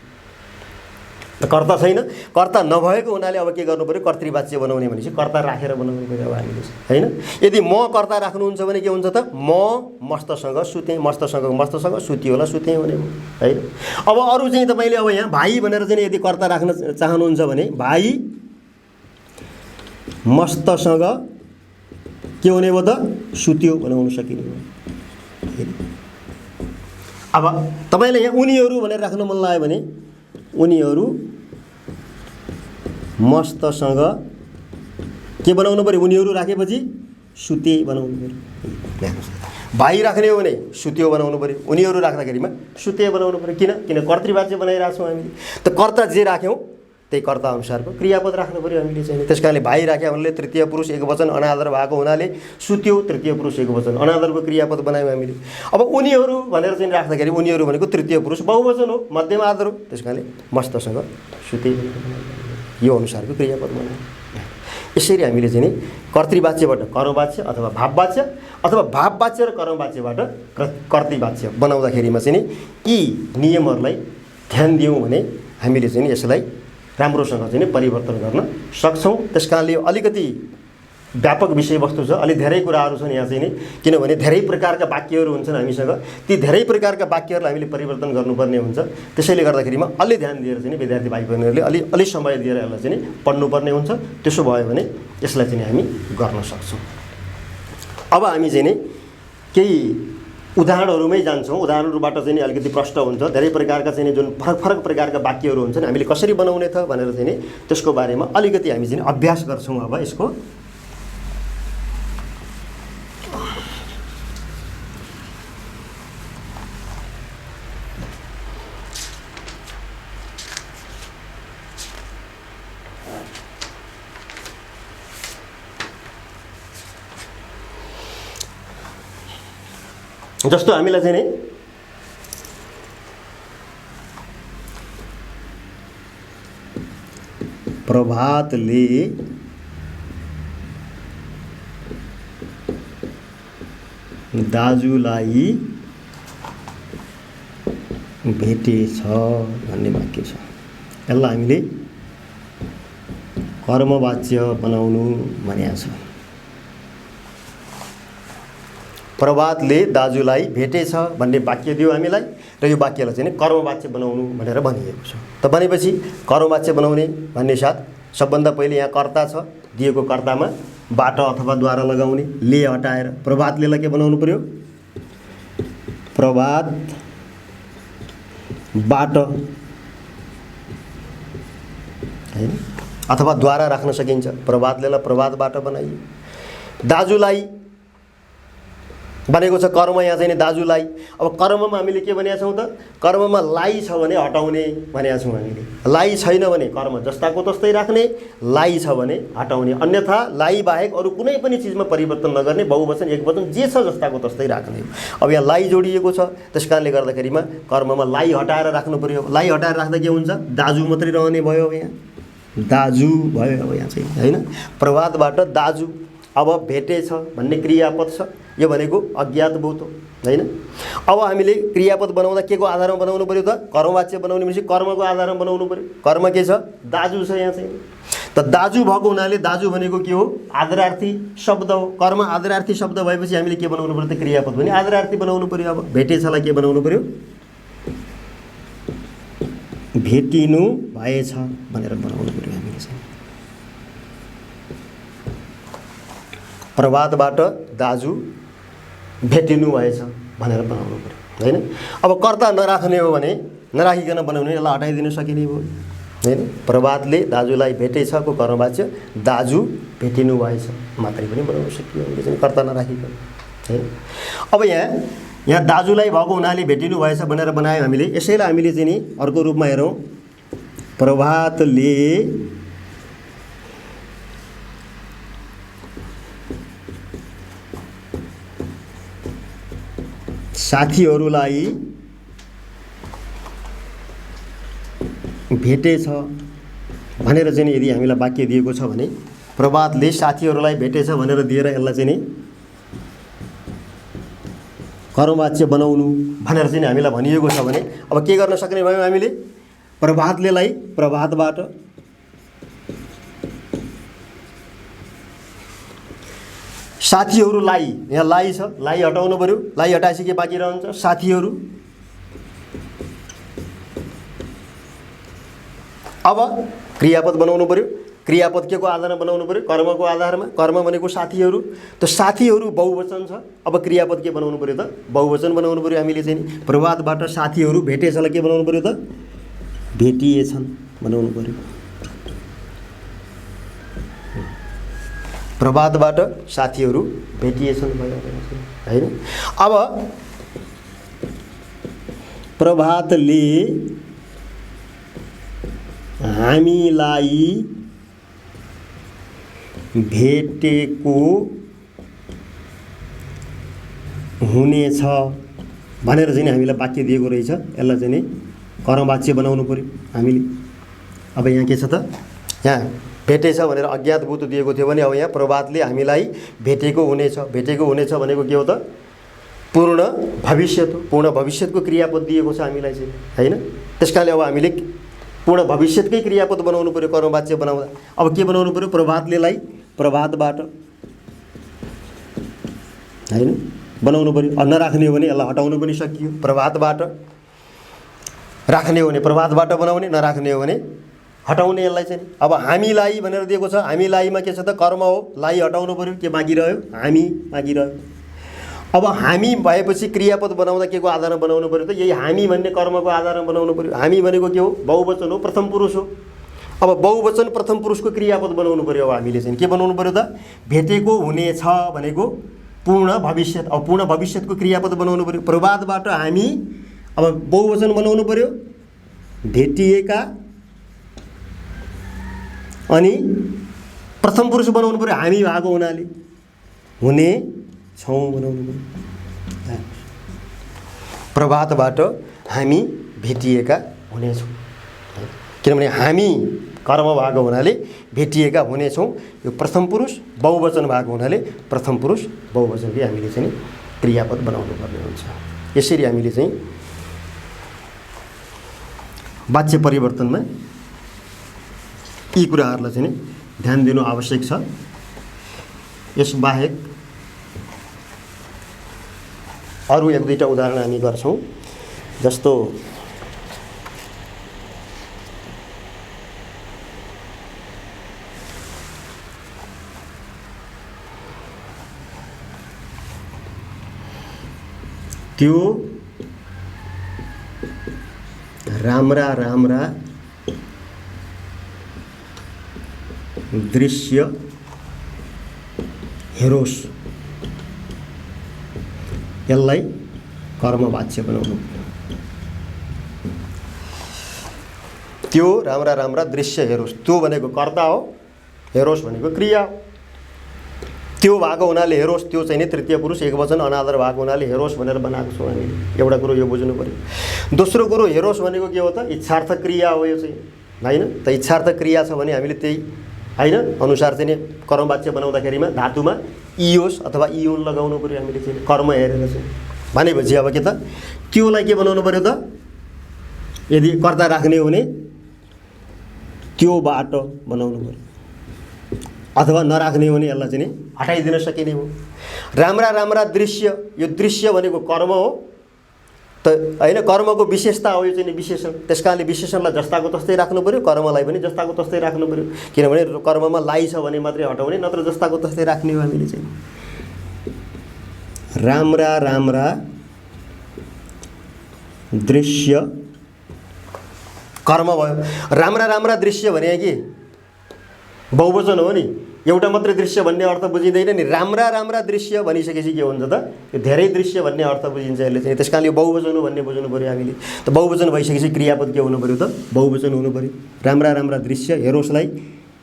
कर्ता छैन। कर्ता नभएको हुनाले अब के गर्नु पर्यो, कर्तृवाच्य बनाउने भनेपछि कर्ता राखेर बनाउनु पर्यो अब हामीले, हैन। यदि म कर्ता राख्नुहुन्छ भने के हुन्छ त, म मस्तसँग सुतेँ, मस्तसँग सुतियोला सुतेँ भने, हैन। अब अरू चाहिँ तपाईँले अब यहाँ भाइ भनेर चाहिँ यदि कर्ता राख्न चाहनुहुन्छ भने भाइ मस्तसँग के हुने भयो त, सुत्यो बनाउन सकिने भयो। अब तपाईँले यहाँ उनीहरू भनेर राख्न मन लाग्यो भने उनीहरू मस्तसँग के बनाउनु पर्यो, उनीहरू राखेपछि सुते बनाउनु पर्यो। भाइ राख्ने हो भने सुत्यो बनाउनु पर्यो, उनीहरू राख्दाखेरिमा सुते बनाउनु पर्यो। किन कर्तृवाच्य बनाइरहेको छौँ हामीले। त कर्ता जे राख्यौँ त्यही कर्ता अनुसारको क्रियापद राख्नु पर्यो हामीले चाहिँ। त्यस कारणले भाइ राख्यो भने तृतीय पुरुष एकवचन अनादर भएको हुनाले सुत्यो तृतीय पुरुष एकवचन अनादरको क्रियापद बनायौँ हामीले। अब उनीहरू भनेर चाहिँ राख्दाखेरि उनीहरू भनेको तृतीय पुरुष बहुवचन हो, मध्यम आदर हो। त्यस कारणले मस्तसँग सुते यो अनुसारको क्रियापद बनायौँ। यसरी हामीले चाहिँ कर्तृवाच्यबाट कर्मवाच्य अथवा भाववाच्य अथवा भाववाच्य र कर्मवाच्यबाट कर्तृवाच्य बनाउँदाखेरिमा चाहिँ यी नियमहरूलाई ध्यान दियौँ भने हामीले चाहिँ यसलाई राम्रोसँग चाहिँ परिवर्तन गर्न सक्छौँ। त्यस कारणले अलिकति व्यापक विषयवस्तु छ, अलि धेरै कुराहरू छन् यहाँ चाहिँ नि, किनभने धेरै प्रकारका वाक्यहरू हुन्छन् हामीसँग। ती धेरै प्रकारका वाक्यहरूलाई हामीले परिवर्तन गर्नुपर्ने हुन्छ। त्यसैले गर्दाखेरिमा अलि ध्यान दिएर चाहिँ विद्यार्थी भाइ बहिनीहरूले अलि समय दिएर यसलाई चाहिँ पढ्नुपर्ने हुन्छ। त्यसो भयो भने यसलाई चाहिँ हामी गर्न सक्छौँ। अब हामी चाहिँ केही उदाहरणहरूमै जान्छौँ। उदाहरणहरूबाट चाहिँ अलिकति प्रश्न हुन्छ। धेरै प्रकारका चाहिँ जुन फरक प्रकारका वाक्यहरू हुन्छन् हामीले कसरी बनाउने त भनेर चाहिँ त्यसको बारेमा अलिकति हामी चाहिँ अभ्यास गर्छौँ। अब यसको जस्तो हामीलाई चाहिँ प्रभातले दाजुलाई भेटेछ भन्ने वाक्य छ। यसलाई हामीले कर्मवाच्य बनाउनु भनेको छ। प्रभातले दाजुलाई भेटेछ भन्ने वाक्य दियो हामीलाई र यो वाक्यलाई चाहिँ कर्मवाच्य बनाउनु भनेर भनिएको छ। त भनेपछि कर्मवाच्य बनाउने भन्ने साथ सबभन्दा पहिले यहाँ कर्ता छ, दिएको कर्तामा बाट अथवा द्वारा लगाउने, ले हटाएर प्रभातलेलाई के बनाउनु पर्यो, प्रभात बाट हैन अथवा द्वारा राख्न सकिन्छ। प्रभातलेलाई प्रभातबाट बनाइयो। दाजुलाई भनेको छ कर्म, यहाँ चाहिँ दाजुलाई। अब कर्ममा हामीले के भनेका छौँ त, कर्ममा लाई छ भने हटाउने भनेका छौँ हामीले। लाई छैन भने कर्म जस्ताको तस्तै राख्ने, लाई छ भने हटाउने। अन्यथा लाई बाहेक अरू कुनै पनि चिजमा परिवर्तन नगर्ने, बहुवचन एकवचन जे छ जस्ताको तस्तै राख्ने। अब यहाँ लाई जोडिएको छ, त्यस कारणले गर्दाखेरिमा कर्ममा लाई हटाएर राख्नु पर्यो। लाई हटाएर राख्दा के हुन्छ, दाजु मात्रै रहने भयो। अब यहाँ दाजु भयो। अब यहाँ चाहिँ हैन प्रभातबाट दाजु। अब भेटेछ भन्ने क्रियापद छ, यो भनेको अज्ञात भूत हो हैन। अब हामीले क्रियापद बनाउँदा के को आधारमा बनाउनु पर्यो त, कर्मवाच्य बनाउने भनेपछि कर्मको आधारमा बनाउनु पर्यो। कर्म के छ, दाजु छ यहाँ चाहिँ। त दाजु भएको हुनाले दाजु भनेको के हो, आदरार्थी शब्द हो। कर्म आदरार्थी शब्द भएपछि हामीले के बनाउनु पर्यो त, क्रियापद पनि आदरार्थी बनाउनु पर्यो। अब भेटेछलाई के बनाउनु पर्यो, भेटिनु भएछ भनेर बनाउनु पर्यो हामीले चाहिँ। प्रभातबाट दाजु भेटिनु भएछ भनेर बनाउनु पर्यो हैन। अब कर्ता नराख्ने हो भने, नराखिकन बनाउने, यसलाई हटाइदिनु सकिने भयो हैन। प्रभातले दाजुलाई भेटेछको कर्मवाच्य दाजु भेटिनु भएछ मात्रै पनि बनाउन सकियो, हामीले चाहिँ कर्ता नराखिकन हैन। अब यहाँ दाजुलाई भएको हुनाले भेटिनु भएछ भनेर बनायौँ हामीले। यसैलाई हामीले चाहिँ नि अर्को रूपमा हेरौँ, प्रभातले साथीहरूलाई भेटेछ भनेर चाहिँ यदि हामीलाई वाक्य दिएको छ भने, प्रभातले साथीहरूलाई भेटेछ भनेर दिएर यसलाई चाहिँ नि कर्मवाच्य बनाउनु भनेर चाहिँ हामीलाई भनिएको छ भने, अब के गर्न सक्ने भयौँ हामीले? प्रभातलेलाई प्रभातबाट साथीहरूलाई, यहाँ लाई छ, लाई हटाउनु पर्यो। लाई हटाएपछि के बाँकी रहन्छ? साथीहरू। अब क्रियापद बनाउनु पर्यो। क्रियापद के को आधारमा बनाउनु पर्यो? कर्मको आधारमा। कर्म भनेको साथीहरू, त साथीहरू बहुवचन छ। अब क्रियापद के बनाउनु पर्यो त? बहुवचन बनाउनु पर्यो हामीले चाहिँ। प्रभातबाट साथीहरू भेटेछलाई के बनाउनु पर्यो त? भेटिएछन् बनाउनु पर्यो। प्रभातबाट साथीहरू भेटिएछन् हैन। अब प्रभातले हामीलाई भेटेको हुनेछ भनेर चाहिँ हामीलाई वाक्य दिएको रहेछ। यसलाई चाहिँ नि कर्मवाच्य बनाउनु पर्यो हामीले। अब यहाँ के छ त? यहाँ भेटेछ भनेर अज्ञातभूत दिएको थियो भने अब यहाँ प्रभातले हामीलाई भेटेको हुनेछ। भेटेको हुनेछ भनेको के हो त? पूर्ण भविष्यत हो। पूर्ण भविष्यतको क्रियापद दिएको छ हामीलाई चाहिँ हैन। त्यसकारणले अब हामीले पूर्ण भविष्यतकै क्रियापद बनाउनु पर्यो कर्मवाच्य बनाउँदा। अब के बनाउनु पर्यो? प्रभातलेलाई प्रभातबाट हैन बनाउनु पर्यो। नराख्ने हो भने यसलाई हटाउनु पनि सकियो। प्रभातबाट राख्ने हो भने प्रभातबाट बनाउने, नराख्ने हो भने हटाउने यसलाई चाहिँ। अब हामीलाई भनेर दिएको छ। हामीलाईमा के छ त? कर्म हो। लाई हटाउनु पर्यो। के बाँकी रह्यो? हामी बाँकी रह्यो। अब हामी भएपछि क्रियापद बनाउँदा के को आधारमा बनाउनु पर्यो त? यही हामी भन्ने कर्मको आधारमा बनाउनु पर्यो। हामी भनेको के हो? बहुवचन हो, प्रथम पुरुष हो। अब बहुवचन प्रथम पुरुषको क्रियापद बनाउनु पर्यो। अब हामीले चाहिँ के बनाउनु पर्यो त? भेटेको हुनेछ भनेको पूर्ण भविष्यत। अब पूर्ण भविष्यतको क्रियापद बनाउनु पर्यो। प्रभातबाट हामी, अब बहुवचन बनाउनु पर्यो, भेटिएका, अनि प्रथम पुरुष बनाउनु पर्यो हामी भएको हुनाले हुने छौँ बनाउनु पर्यो। प्रभातबाट हामी भेटिएका हुनेछौँ, किनभने हामी कर्म भएको हुनाले भेटिएका हुनेछौँ। यो प्रथम पुरुष बहुवचन भएको हुनाले प्रथम पुरुष बहुवचनले हामीले चाहिँ क्रियापद बनाउनु पर्ने हुन्छ। यसरी हामीले चाहिँ वाच्य परिवर्तनमा यी कुराहरूलाई चाहिँ ध्यान दिनु आवश्यक छ। यसबाहेक अरू एक दुईवटा उदाहरण हामी गर्छौँ। जस्तो त्यो राम्रा राम्रा दृश्य हेरोस्, यसलाई कर्मवाच्य बनाउनु। त्यो राम्रा राम्रा दृश्य हेरोस्, त्यो भनेको कर्ता हो, हेरोस् भनेको क्रिया हो। त्यो भएको हुनाले हेरोस्, त्यो चाहिँ नि तृतीय पुरुष एकवचन अनादर भएको हुनाले हेरोस् भनेर बनाएको छौँ हामीले। एउटा कुरो यो बुझ्नु पर्यो। दोस्रो कुरो हेरोस् भनेको के हो त? इच्छार्थ क्रिया हो यो चाहिँ हैन। त इच्छार्थ क्रिया छ भने हामीले त्यही हैन अनुसार चाहिँ नि कर्मवाच्य बनाउँदाखेरिमा धातुमा इयोस् अथवा इयोन लगाउनु पर्यो हामीले चाहिँ कर्म हेरेर चाहिँ। भनेपछि अब के त? त्योलाई के बनाउनु पर्यो त? यदि कर्ता राख्ने हो भने त्योबाट बनाउनु पर्यो, अथवा नराख्ने हो भने यसलाई चाहिँ नि हटाइदिन सकिने हो। राम्रा राम्रा दृश्य, यो दृश्य भनेको कर्म हो त हैन। कर्मको विशेषता हो यो चाहिँ विशेषण। त्यसकारणले विशेषणलाई जस्ताको तस्तै राख्नु पर्यो, कर्मलाई पनि जस्ताको तस्तै राख्नु पर्यो। किनभने कर्ममा लाई छ भने मात्रै हटाउने, नत्र जस्ताको तस्तै राख्ने हो हामीले चाहिँ। राम्रा राम्रा दृश्य कर्म भयो। राम्रा राम्रा दृश्य भने कि बहुवचन हो नि, एउटा मात्रै दृश्य भन्ने अर्थ बुझिँदैन नि। राम्रा राम्रा दृश्य भनिसकेपछि के हुन्छ त, यो धेरै दृश्य भन्ने अर्थ बुझिन्छ यसले चाहिँ। त्यस कारणले यो बहुवचन हो भन्ने बुझ्नु पऱ्यो हामीले। त बहुवचन भइसकेपछि क्रियापद के हुनु पऱ्यो त, बहुवचन हुनु पऱ्यो। राम्रा राम्रा दृश्य हेरोसलाई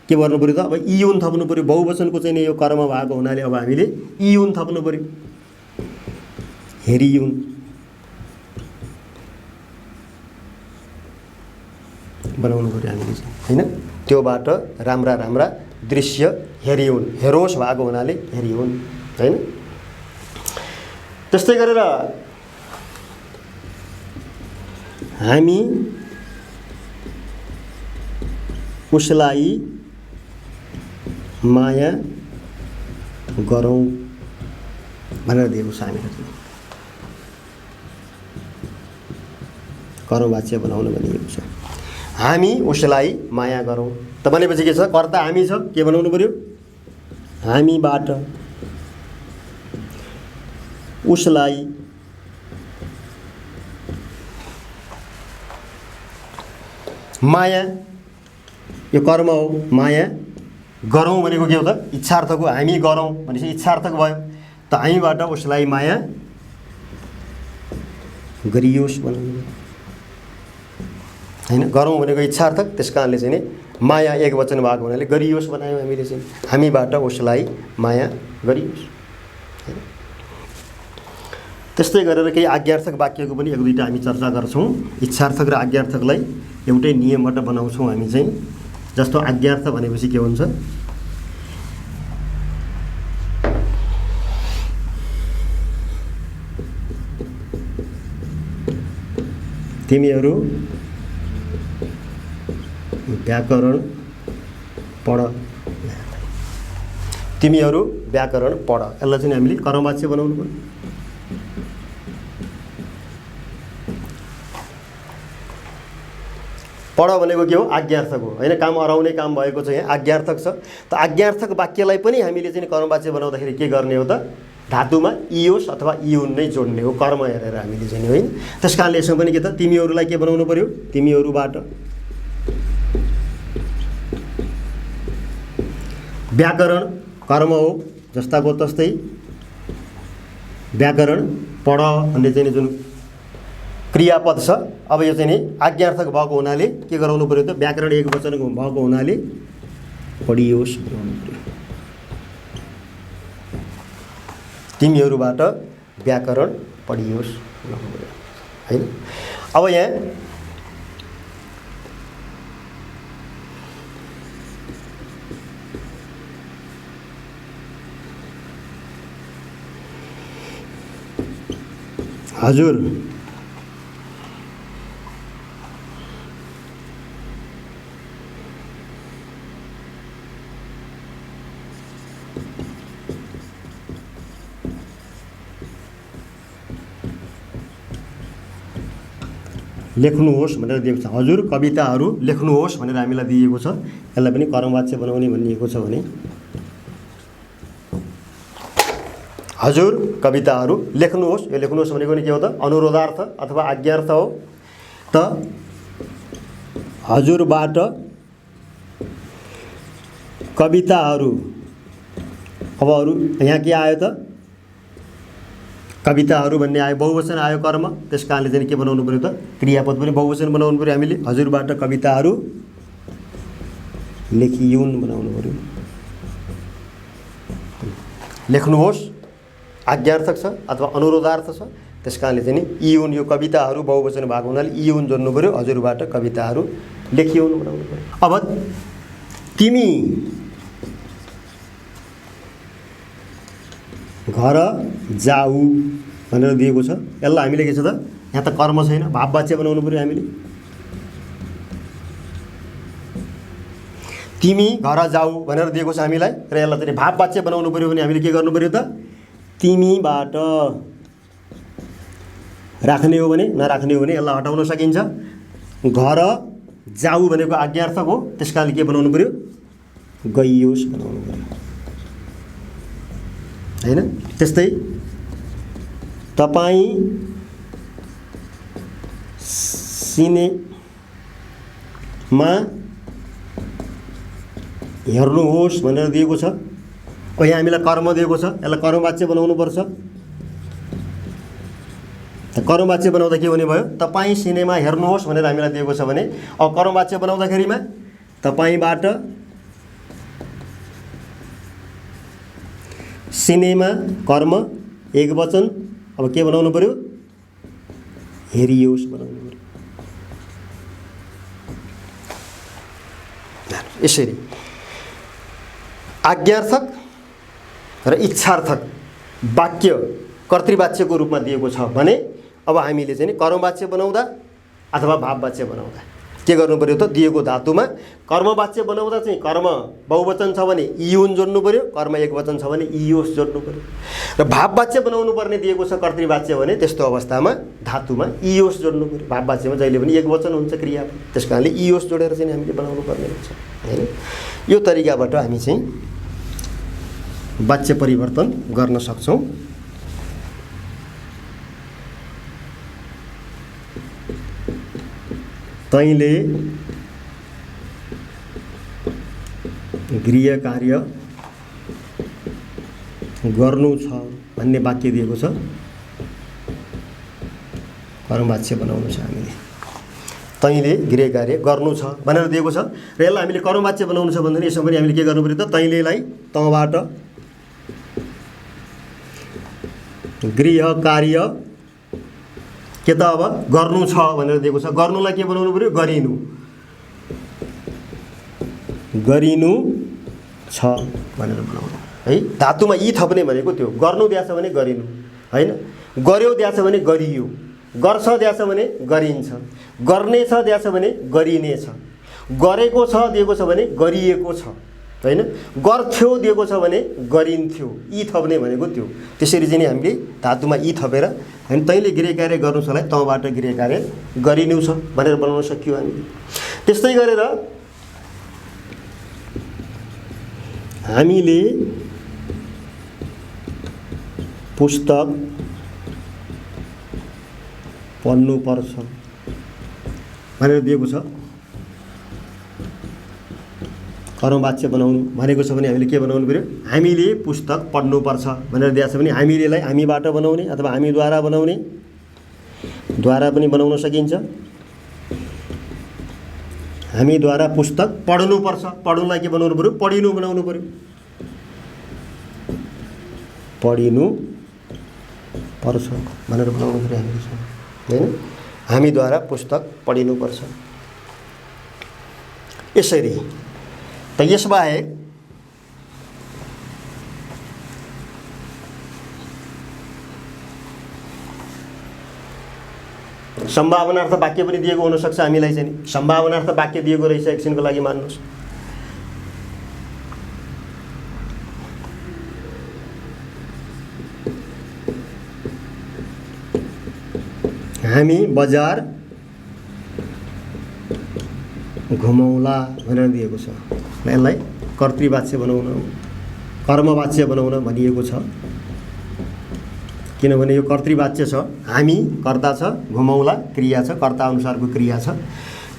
के गर्नु पऱ्यो त, अब इयुन थप्नु पऱ्यो। बहुवचनको चाहिँ नि यो कर्म भएको हुनाले अब हामीले इयुन थप्नु पऱ्यो, हेरियुन बनाउनु पऱ्यो हामीले चाहिँ, होइन। त्योबाट राम्रा राम्रा दृश्य हेरियुन्, हेरोस भएको हुनाले हेरियुन्, होइन। त्यस्तै गरेर हामी उसलाई माया गरौँ भनेर दिएको छ हामीले चाहिँ। कर्मवाच्य बनाउन भनिएको छ। हामी उसलाई माया गरौँ त भनेपछि के छ, कर्ता हामी छ, के बनाउनु पर्यो, हामीबाट उसलाई माया, यो कर्म हो, माया गरौँ भनेको के हो त, इच्छार्थको हामी गरौँ भनेपछि इच्छार्थक भयो। त हामीबाट उसलाई माया गरियोस् बनाउनु पर्यो, होइन। गरौँ भनेको इच्छार्थक, त्यस कारणले चाहिँ नि माया एक वचन भएको हुनाले गरियोस् बनायौँ हामीले चाहिँ। हामीबाट उसलाई माया गरियोस्, होइन। त्यस्तै गरेर केही आज्ञार्थक वाक्यको पनि एक दुईवटा हामी चर्चा गर्छौँ। इच्छार्थक र आज्ञार्थकलाई एउटै नियमबाट बनाउँछौँ हामी चाहिँ। जस्तो आज्ञार्थ भनेपछि के हुन्छ, तिमीहरू व्याकरण पढ, तिमीहरू व्याकरण पढ, यसलाई चाहिँ हामीले कर्मवाच्य बनाउनु पर्यो। पढ भनेको के हो, आज्ञार्थक हो, होइन। काम अराउने काम भएको छ, यहाँ आज्ञार्थक छ। त आज्ञार्थक वाक्यलाई पनि हामीले चाहिँ कर्मवाच्य बनाउँदाखेरि के गर्ने हो त, धातुमा इयोस अथवा इयुन नै जोड्ने हो, कर्म हेरेर हामीले चाहिँ, होइन। त्यस कारणले यसमा पनि के त, तिमीहरूलाई के बनाउनु पर्यो, तिमीहरूबाट। व्याकरण कर्म हो, जस्ताको तस्तै व्याकरण पढ भन्ने चाहिँ जुन क्रियापद छ, अब यो चाहिँ नि आज्ञार्थक भएको हुनाले के गराउनु पर्यो त, व्याकरण एक वचनको भएको हुनाले पढियोस् बनाउनु पर्यो। तिमीहरूबाट व्याकरण पढियोस् बनाउनु पर्यो, होइन। अब यहाँ हजुर लेख्नुहोस् भनेर दिएको छ। हजुर कविताहरू लेख्नुहोस् भनेर हामीलाई दिएको छ। यसलाई पनि कर्मवाच्य बनाउने भनिएको छ भने हजुर कविताहरू लेख्नुहोस्। यो लेख्नुहोस् भनेको नि के हो त, अनुरोधार्थ अथवा आज्ञार्थ हो। त हजुरबाट कविताहरू, अब अरू यहाँ के आयो त, कविताहरू भन्ने आयो, बहुवचन आयो कर्म, त्यस कारणले चाहिँ के बनाउनु पर्यो त, क्रियापद पनि बहुवचन बनाउनु पर्यो हामीले। हजुरबाट कविताहरू लेखियुन् बनाउनु पर्यो। लेख्नुहोस् आज्ञार्थक छ अथवा अनुरोधार्थ छ, त्यस कारणले चाहिँ नि इयुन, यो कविताहरू बहुवचन भएको हुनाले इयुन जोड्नु पर्यो। हजुरबाट कविताहरू लेखियुन् बनाउनु पर्यो। अब तिमी घर जाऊ भनेर दिएको छ, यसलाई हामीले के छ त, यहाँ त कर्म छैन, भाववाच्य बनाउनु पर्यो हामीले। तिमी घर जाऊ भनेर दिएको छ हामीलाई र यसलाई चाहिँ भाववाच्य बनाउनु पर्यो भने हामीले के गर्नु पर्यो त, तिमीबाट राख्ने हो भने, नराख्ने हो भने यसलाई हटाउन सकिन्छ। घर जाऊ भनेको आज्ञार्थक हो, त्यस कारणले के बनाउनु पर्यो, गइयोस् बनाउनु पर्यो, हैन। त्यस्तै तपाईँ मा हेर्नुहोस् भनेर दिएको छ। यहाँ हामीलाई कर्म दिएको छ, यसलाई कर्मवाच्य बनाउनु पर्छ। त कर्मवाच्य बनाउँदा के हुने भयो? तपाईँ सिनेमा हेर्नुहोस् भनेर हामीलाई दिएको छ भने अब कर्मवाच्य बनाउँदाखेरिमा तपाईँबाट सिनेमा कर्म एकवचन, अब के बनाउनु पर्यो? हेरियोस् बनाउनु पर्यो। यसरी आज्ञार्थक र इच्छार्थक वाक्य कर्तृवाच्यको रूपमा दिएको छ भने अब हामीले चाहिँ कर्मवाच्य बनाउँदा अथवा भाववाच्य बनाउँदा के गर्नु पर्यो त? दिएको धातुमा कर्मवाच्य बनाउँदा चाहिँ कर्म बहुवचन छ भने इयुन जोड्नु पर्यो, कर्म एकवचन छ भने इयोस जोड्नु पर्यो। र भाववाच्य बनाउनु पर्ने दिएको छ कर्तृवाच्य भने त्यस्तो अवस्थामा धातुमा इयोस जोड्नु पर्यो। भाववाच्यमा जहिले पनि एकवचन हुन्छ क्रिया, त्यस कारणले इयोस जोडेर चाहिँ हामीले बनाउनु पर्ने हुन्छ हैन। यो तरिकाबाट हामी चाहिँ वाच्य परिवर्तन गर्न सक्छौं। तैँले गृह कार्य गर्नु छ भन्ने वाक्य दिएको छ, कर्मवाच्य बनाउनु छ हामीले। तैँले गृह कार्य गर्नु छ भनेर दिएको छ र यसलाई हामीले कर्मवाच्य बनाउनु छ भने यसमा पनि हामीले के गर्नु पर्यो त? तैँलेलाई तँबाट गृह कार्य के त अब गर्नु छ भनेर दिएको छ। गर्नुलाई के बनाउनु पर्यो? गरिनु। गरिनु छ भनेर बनाउनु है। धातुमा यी थप्ने भनेको त्यो। गर्नु दिएछ भने गरिनु हैन, गर्यो दिएछ भने गरियो, गर्छ दिएछ भने गरिन्छ, गर्नेछ दिएछ भने गरिनेछ, गरेको छ दिएको छ भने गरिएको छ हैन, गर्थ्यो दिएको छ भने गरिन्थ्यो। यी थप्ने भनेको त्यो। त्यसरी चाहिँ हामीले धातुमा यी थपेर हैन तैँले गृह कार्य गर्नु छलाई तँबाट गृह कार्य गरिनु छ भनेर बनाउन सकियो हामीले। त्यस्तै गरेर हामीले पुस्तक पढ्नु पर्छ भनेर दिएको छ। कर्मवाच्य बनाउनु भनेको छ भने हामीले के बनाउनु पर्यो? हामीले पुस्तक पढ्नु पर्छ भनेर दिएको छ भने हामीलेलाई हामीबाट बनाउने अथवा हामीद्वारा बनाउने, द्वारा पनि बनाउन सकिन्छ। हामीद्वारा पुस्तक पढ्नु पर्छ, पढ्नुलाई के बनाउनु पर्यो? पढिनु बनाउनु पर्यो। पढिनु पर्छ भनेर बनाउनु पर्यो हामीले हैन। हामीद्वारा पुस्तक पढिनु पर्छ। यसरी त यसबाहेक सम्भावनार्थ वाक्य पनि दिएको हुन सक्छ हामीलाई चाहिँ। सम्भावनार्थ वाक्य दिएको रहेछ एकछिनको लागि मान्नुहोस्। हामी बजार घुमौला भनेर दिएको छ। यसलाई कर्तृवाच्य बनाउन, कर्मवाच्य बनाउन भनिएको छ। किनभने यो कर्तृवाच्य छ, हामी कर्ता छ, घुमौला क्रिया छ, कर्ता अनुसारको क्रिया छ,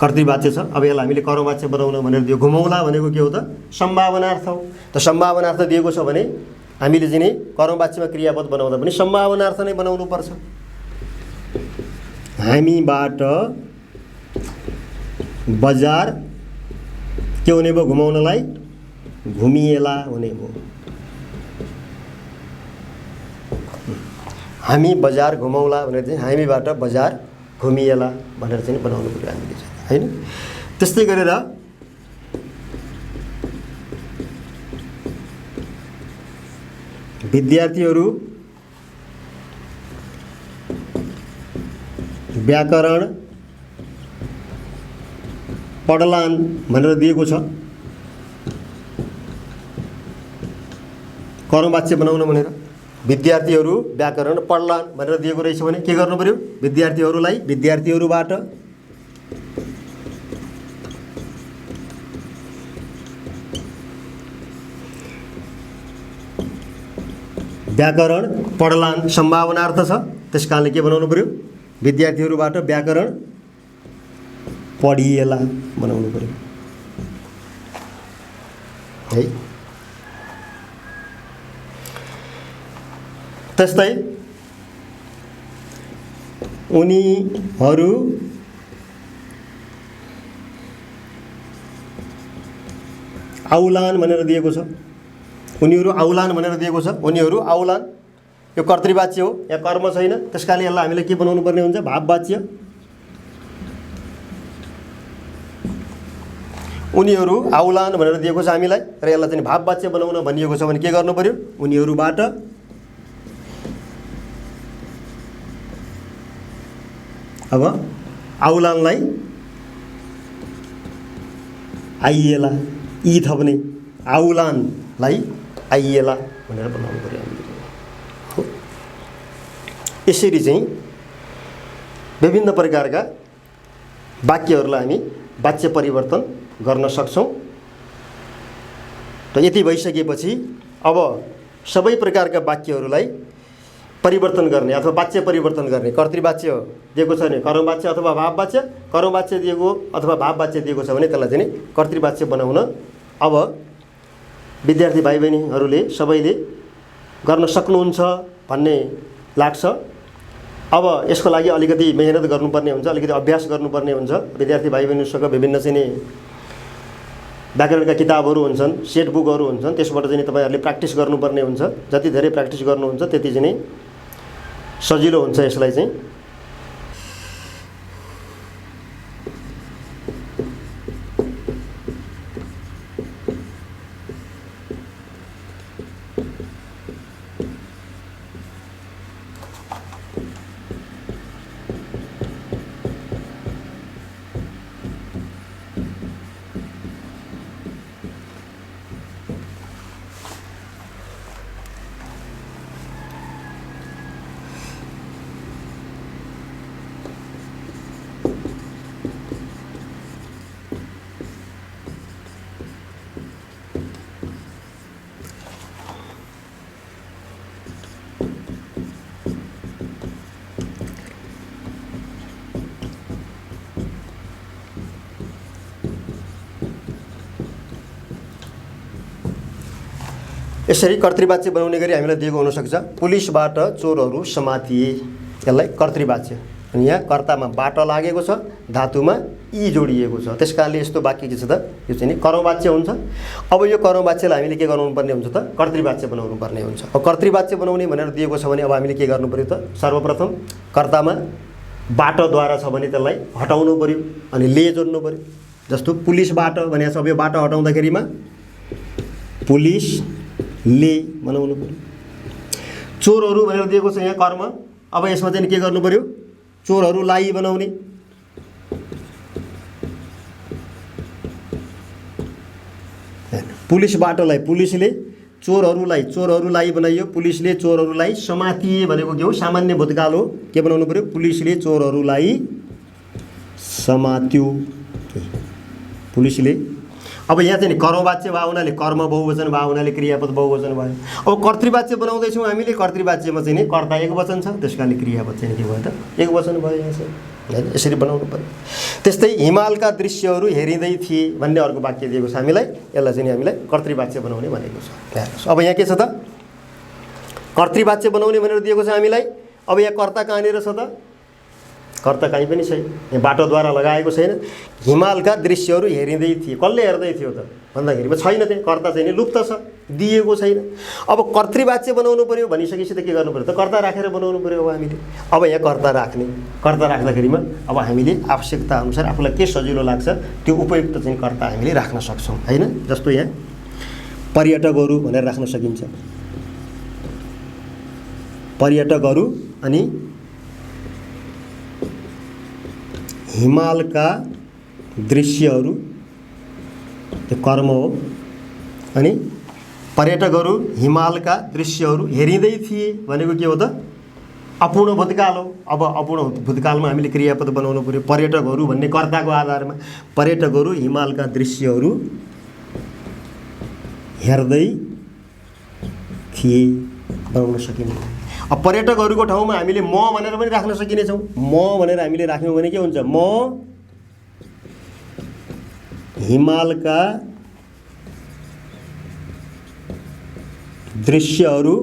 कर्तृवाच्य छ। अब यसलाई हामीले कर्मवाच्य बनाउन भनेर दियो। घुमौला भनेको के हो त? सम्भावनार्थ हो। त सम्भावनार्थ दिएको छ भने हामीले चाहिँ कर्मवाच्यमा क्रियापद बनाउँदा पनि सम्भावनार्थ नै बनाउनु पर्छ। हामीबाट बजार के हुने भयो? घुमाउनलाई घुमिएला हुने भयो। हामी बजार घुमौला भनेर चाहिँ हामीबाट बजार घुमिएला भनेर चाहिँ बनाउनु पर्यो हामीले हैन। त्यस्तै गरेर विद्यार्थीहरू व्याकरण पढलान् भनेर दिएको छ। कर्मवाच्य बनाउन भनेर विद्यार्थीहरू व्याकरण पढलान् भनेर दिएको रहेछ भने के गर्नु पर्यो? विद्यार्थीहरूलाई विद्यार्थीहरूबाट व्याकरण पढलान् सम्भावनार्थ छ, त्यस कारणले के बनाउनु पर्यो? विद्यार्थीहरूबाट व्याकरण पढिएला बनाउनु पर्यो है। त्यस्तै उनीहरू आउलान् भनेर दिएको छ। उनीहरू आउलान् भनेर दिएको छ। उनीहरू आउलान् यो कर्तृवाच्य हो, यहाँ कर्म छैन। त्यसकारणले यसलाई हामीले के बनाउनु पर्ने हुन्छ? भाववाच्य। उनीहरू आउलान् भनेर दिएको छ हामीलाई र यसलाई चाहिँ भाववाच्य बनाउन भनिएको छ भने के गर्नु पर्यो? उनीहरूबाट अब आउलानलाई आइएला ई थप्ने, आउलानलाई आइएला भनेर बनाउनु पर्यो हामीले। यसरी चाहिँ विभिन्न प्रकारका वाक्यहरूलाई हामी वाच्य परिवर्तन गर्न सक्छौँ। र यति भइसकेपछि अब सबै प्रकारका वाक्यहरूलाई परिवर्तन गर्ने अथवा वाच्य परिवर्तन गर्ने, कर्तृवाच्य दिएको छ भने कर्मवाच्य अथवा भाववाच्य, कर्मवाच्य दिएको अथवा भाववाच्य दिएको छ भने त्यसलाई चाहिँ कर्तृवाच्य बनाउन अब विद्यार्थी भाइ बहिनीहरूले सबैले गर्न सक्नुहुन्छ भन्ने लाग्छ। अब यसको लागि अलिकति मेहनत गर्नुपर्ने हुन्छ, अलिकति अभ्यास गर्नुपर्ने हुन्छ। विद्यार्थी भाइ बहिनीसँग विभिन्न चाहिँ व्याकरणका किताबहरू हुन्छन्, सेट बुकहरू हुन्छन्, त्यसबाट चाहिँ तपाईँहरूले प्र्याक्टिस गर्नुपर्ने हुन्छ। जति धेरै प्र्याक्टिस गर्नुहुन्छ त्यति चाहिँ सजिलो हुन्छ यसलाई चाहिँ। यसरी कर्तृवाच्य बनाउने गरी हामीलाई दिएको हुनसक्छ। पुलिसबाट चोरहरू समातिए, यसलाई कर्तृवाच्य। अनि यहाँ कर्तामा बाट लागेको छ, धातुमा ई जोडिएको छ, त्यसकारणले यस्तो वाक्य के छ त? यो चाहिँ नि कर्मवाच्य हुन्छ। अब यो कर्मवाच्यलाई हामीले के गराउनु पर्ने हुन्छ त? कर्तृवाच्य बनाउनु पर्ने हुन्छ। अब कर्तृवाच्य बनाउने भनेर दिएको छ भने अब हामीले के गर्नु पर्यो त? सर्वप्रथम कर्तामा बाटद्वारा छ भने त्यसलाई हटाउनु पर्यो अनि ले जोड्नु पर्यो। जस्तो पुलिसबाट भनेको छ, अब यो बाट हटाउँदाखेरिमा पुलिस ले बनाउनु पर्यो। चोरहरू भनेर दिएको छ यहाँ कर्म, अब यसमा चाहिँ के गर्नु पर्यो? चोरहरूलाई बनाउने। पुलिसबाटलाई पुलिसले, चोरहरूलाई बनाइयो, पुलिसले चोरहरूलाई समातिए भनेको के हो? सामान्य भूतकाल हो। के बनाउनु पर्यो? पुलिसले चोरहरूलाई समात्यो, पुलिसले। अब यहाँ चाहिँ कर्मवाच्य भयो हुनाले कर्म बहुवचन भयो हुनाले क्रियापद बहुवचन भयो। अब कर्तृवाच्य बनाउँदैछौँ हामीले, कर्तृवाच्यमा चाहिँ नि कर्ता एक वचन छ, त्यस कारणले क्रियापद चाहिँ के भयो त? एक वचन भयो यहाँ चाहिँ, होइन? यसरी बनाउनु पर्यो। त्यस्तै हिमालका दृश्यहरू हेरिँदै थिए भन्ने अर्को वाक्य दिएको छ हामीलाई, यसलाई चाहिँ हामीलाई कर्तृवाच्य बनाउने भनेको छ। अब यहाँ के छ त? कर्तृवाच्य बनाउने भनेर दिएको छ हामीलाई। अब यहाँ कर्ता कहाँनिर छ त? कर्ता कहीँ पनि छैन, यहाँ बाटोद्वारा लगाएको छैन। हिमालका दृश्यहरू हेरिँदै थिए, कसले हेर्दै थियो त भन्दाखेरिमा छैन, त्यहाँ कर्ता चाहिँ नि लुप्त छ, दिएको छैन। अब कर्तृवाच्य बनाउनु पर्यो भनिसकेपछि त के गर्नु पर्यो त? कर्ता राखेर बनाउनु पर्यो अब हामीले। अब यहाँ कर्ता राख्ने, कर्ता राख्दाखेरिमा अब हामीले आवश्यकता अनुसार आफूलाई के सजिलो लाग्छ त्यो उपयुक्त चाहिँ कर्ता हामीले राख्न सक्छौँ, होइन? जस्तो यहाँ पर्यटकहरू भनेर राख्न सकिन्छ, पर्यटकहरू। अनि हिमालका दृश्यहरू त्यो कर्म हो। अनि पर्यटकहरू हिमालका दृश्यहरू हेरिँदै थिए भनेको के हो त? अपूर्ण भूतकाल हो। अब अपूर्ण भूतकालमा हामीले क्रियापद बनाउनु पर्यो। पर्यटकहरू भन्ने कर्ताको आधारमा पर्यटकहरू हिमालका दृश्यहरू हेर्दै थिए बनाउन सकिन्छ। अब पर्यटकहरूको ठाउँमा हामीले म भनेर पनि राख्न सकिनेछौँ। म भनेर हामीले राख्यौँ भने के हुन्छ? म हिमालका दृश्यहरू।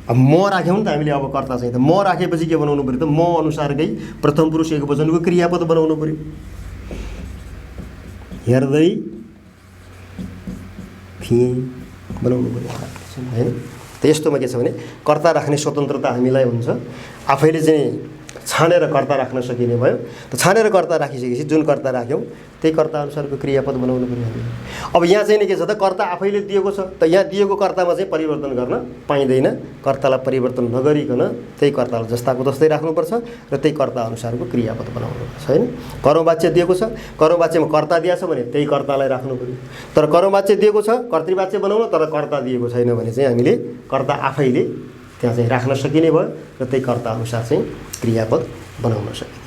अब म राख्यौँ नि त हामीले, अब कर्ता चाहिँ त म राखेपछि के बनाउनु पर्यो त, म अनुसारकै प्रथम पुरुष एकवचनको क्रियापद बनाउनु पर्यो। हेर्दै थिएँ बनाउनु पर्यो हैन। त यस्तोमा के छ भने कर्ता राख्ने स्वतन्त्रता हामीलाई हुन्छ। आफैले चाहिँ छानेर कर्ता राख्न सकिने भयो। त छानेर कर्ता राखिसकेपछि जुन कर्ता राख्यौँ त्यही कर्ता अनुसारको क्रियापद बनाउनु पर्यो हामीले। अब यहाँ चाहिँ नि के छ त, कर्ता आफैले दिएको छ, त यहाँ दिएको कर्तामा चाहिँ परिवर्तन गर्न पाइँदैन। कर्तालाई परिवर्तन नगरिकन त्यही कर्तालाई जस्ताको तस्तै राख्नुपर्छ र त्यही कर्ता अनुसारको क्रियापद बनाउनुपर्छ हैन। करौँ वाच्य दिएको छ, करौँ वाच्यमा कर्ता दिएको छ भने त्यही कर्तालाई राख्नु पर्यो। तर करौँ वाच्य दिएको छ, कर्तृवाच्य बनाउन, तर कर्ता दिएको छैन भने चाहिँ हामीले कर्ता आफैले त्यहाँ चाहिँ राख्न सकिने भयो र त्यही कर्ता अनुसार चाहिँ क्रियापद बनाउन सकिने।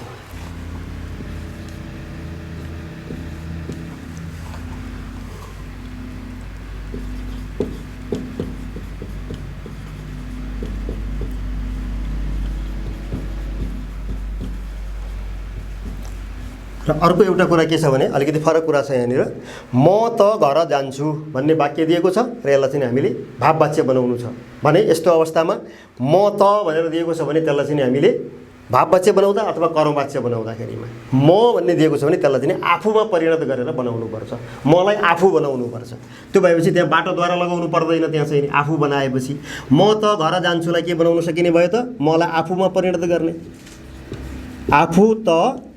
र अर्को एउटा कुरा के छ भने अलिकति फरक कुरा छ यहाँनिर। म त घर जान्छु भन्ने वाक्य दिएको छ र यसलाई चाहिँ हामीले भाववाच्य बनाउनु छ भने यस्तो अवस्थामा म त भनेर दिएको छ भने त्यसलाई चाहिँ हामीले भाववाच्य बनाउँदा अथवा कर्मवाच्य बनाउँदाखेरिमा म भन्ने दिएको छ भने त्यसलाई चाहिँ आफूमा परिणत गरेर बनाउनुपर्छ। मलाई आफू बनाउनुपर्छ। त्यो भएपछि त्यहाँ बाटोद्वारा लगाउनु पर्दैन। त्यहाँ चाहिँ आफू बनाएपछि म त घर जान्छुलाई के बनाउन सकिने भयो त, मलाई आफूमा परिणत गर्ने। आफू त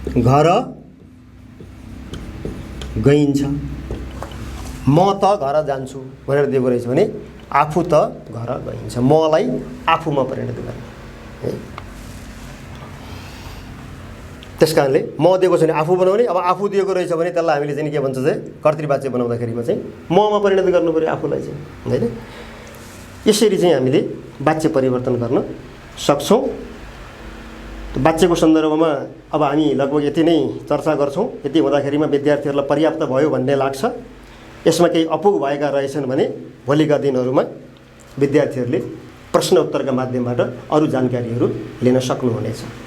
घर गइन्छ, म त घर जान्छु भनेर दिएको रहेछ भने आफू त घर गइन्छ, मलाई आफूमा परिणत गर्ने है। त्यस कारणले म दिएको छ भने आफू बनाउने। अब आफू दिएको रहेछ भने त्यसलाई हामीले चाहिँ के भन्छ चाहिँ कर्तृवाच्य बनाउँदाखेरिमा चाहिँ ममा परिणत गर्नु पर्यो आफूलाई चाहिँ हैन। यसरी चाहिँ हामीले वाच्य परिवर्तन गर्न सक्छौँ। वाच्यको सन्दर्भमा अब हामी लगभग यति नै चर्चा गर्छौँ। यति हुँदाखेरिमा विद्यार्थीहरूलाई पर्याप्त भयो भन्ने लाग्छ। यसमा केही अपुग भएका रहेछन् भने भोलिका दिनहरूमा विद्यार्थीहरूले प्रश्न उत्तरका माध्यमबाट अरू जानकारीहरू लिन सक्नुहुनेछ।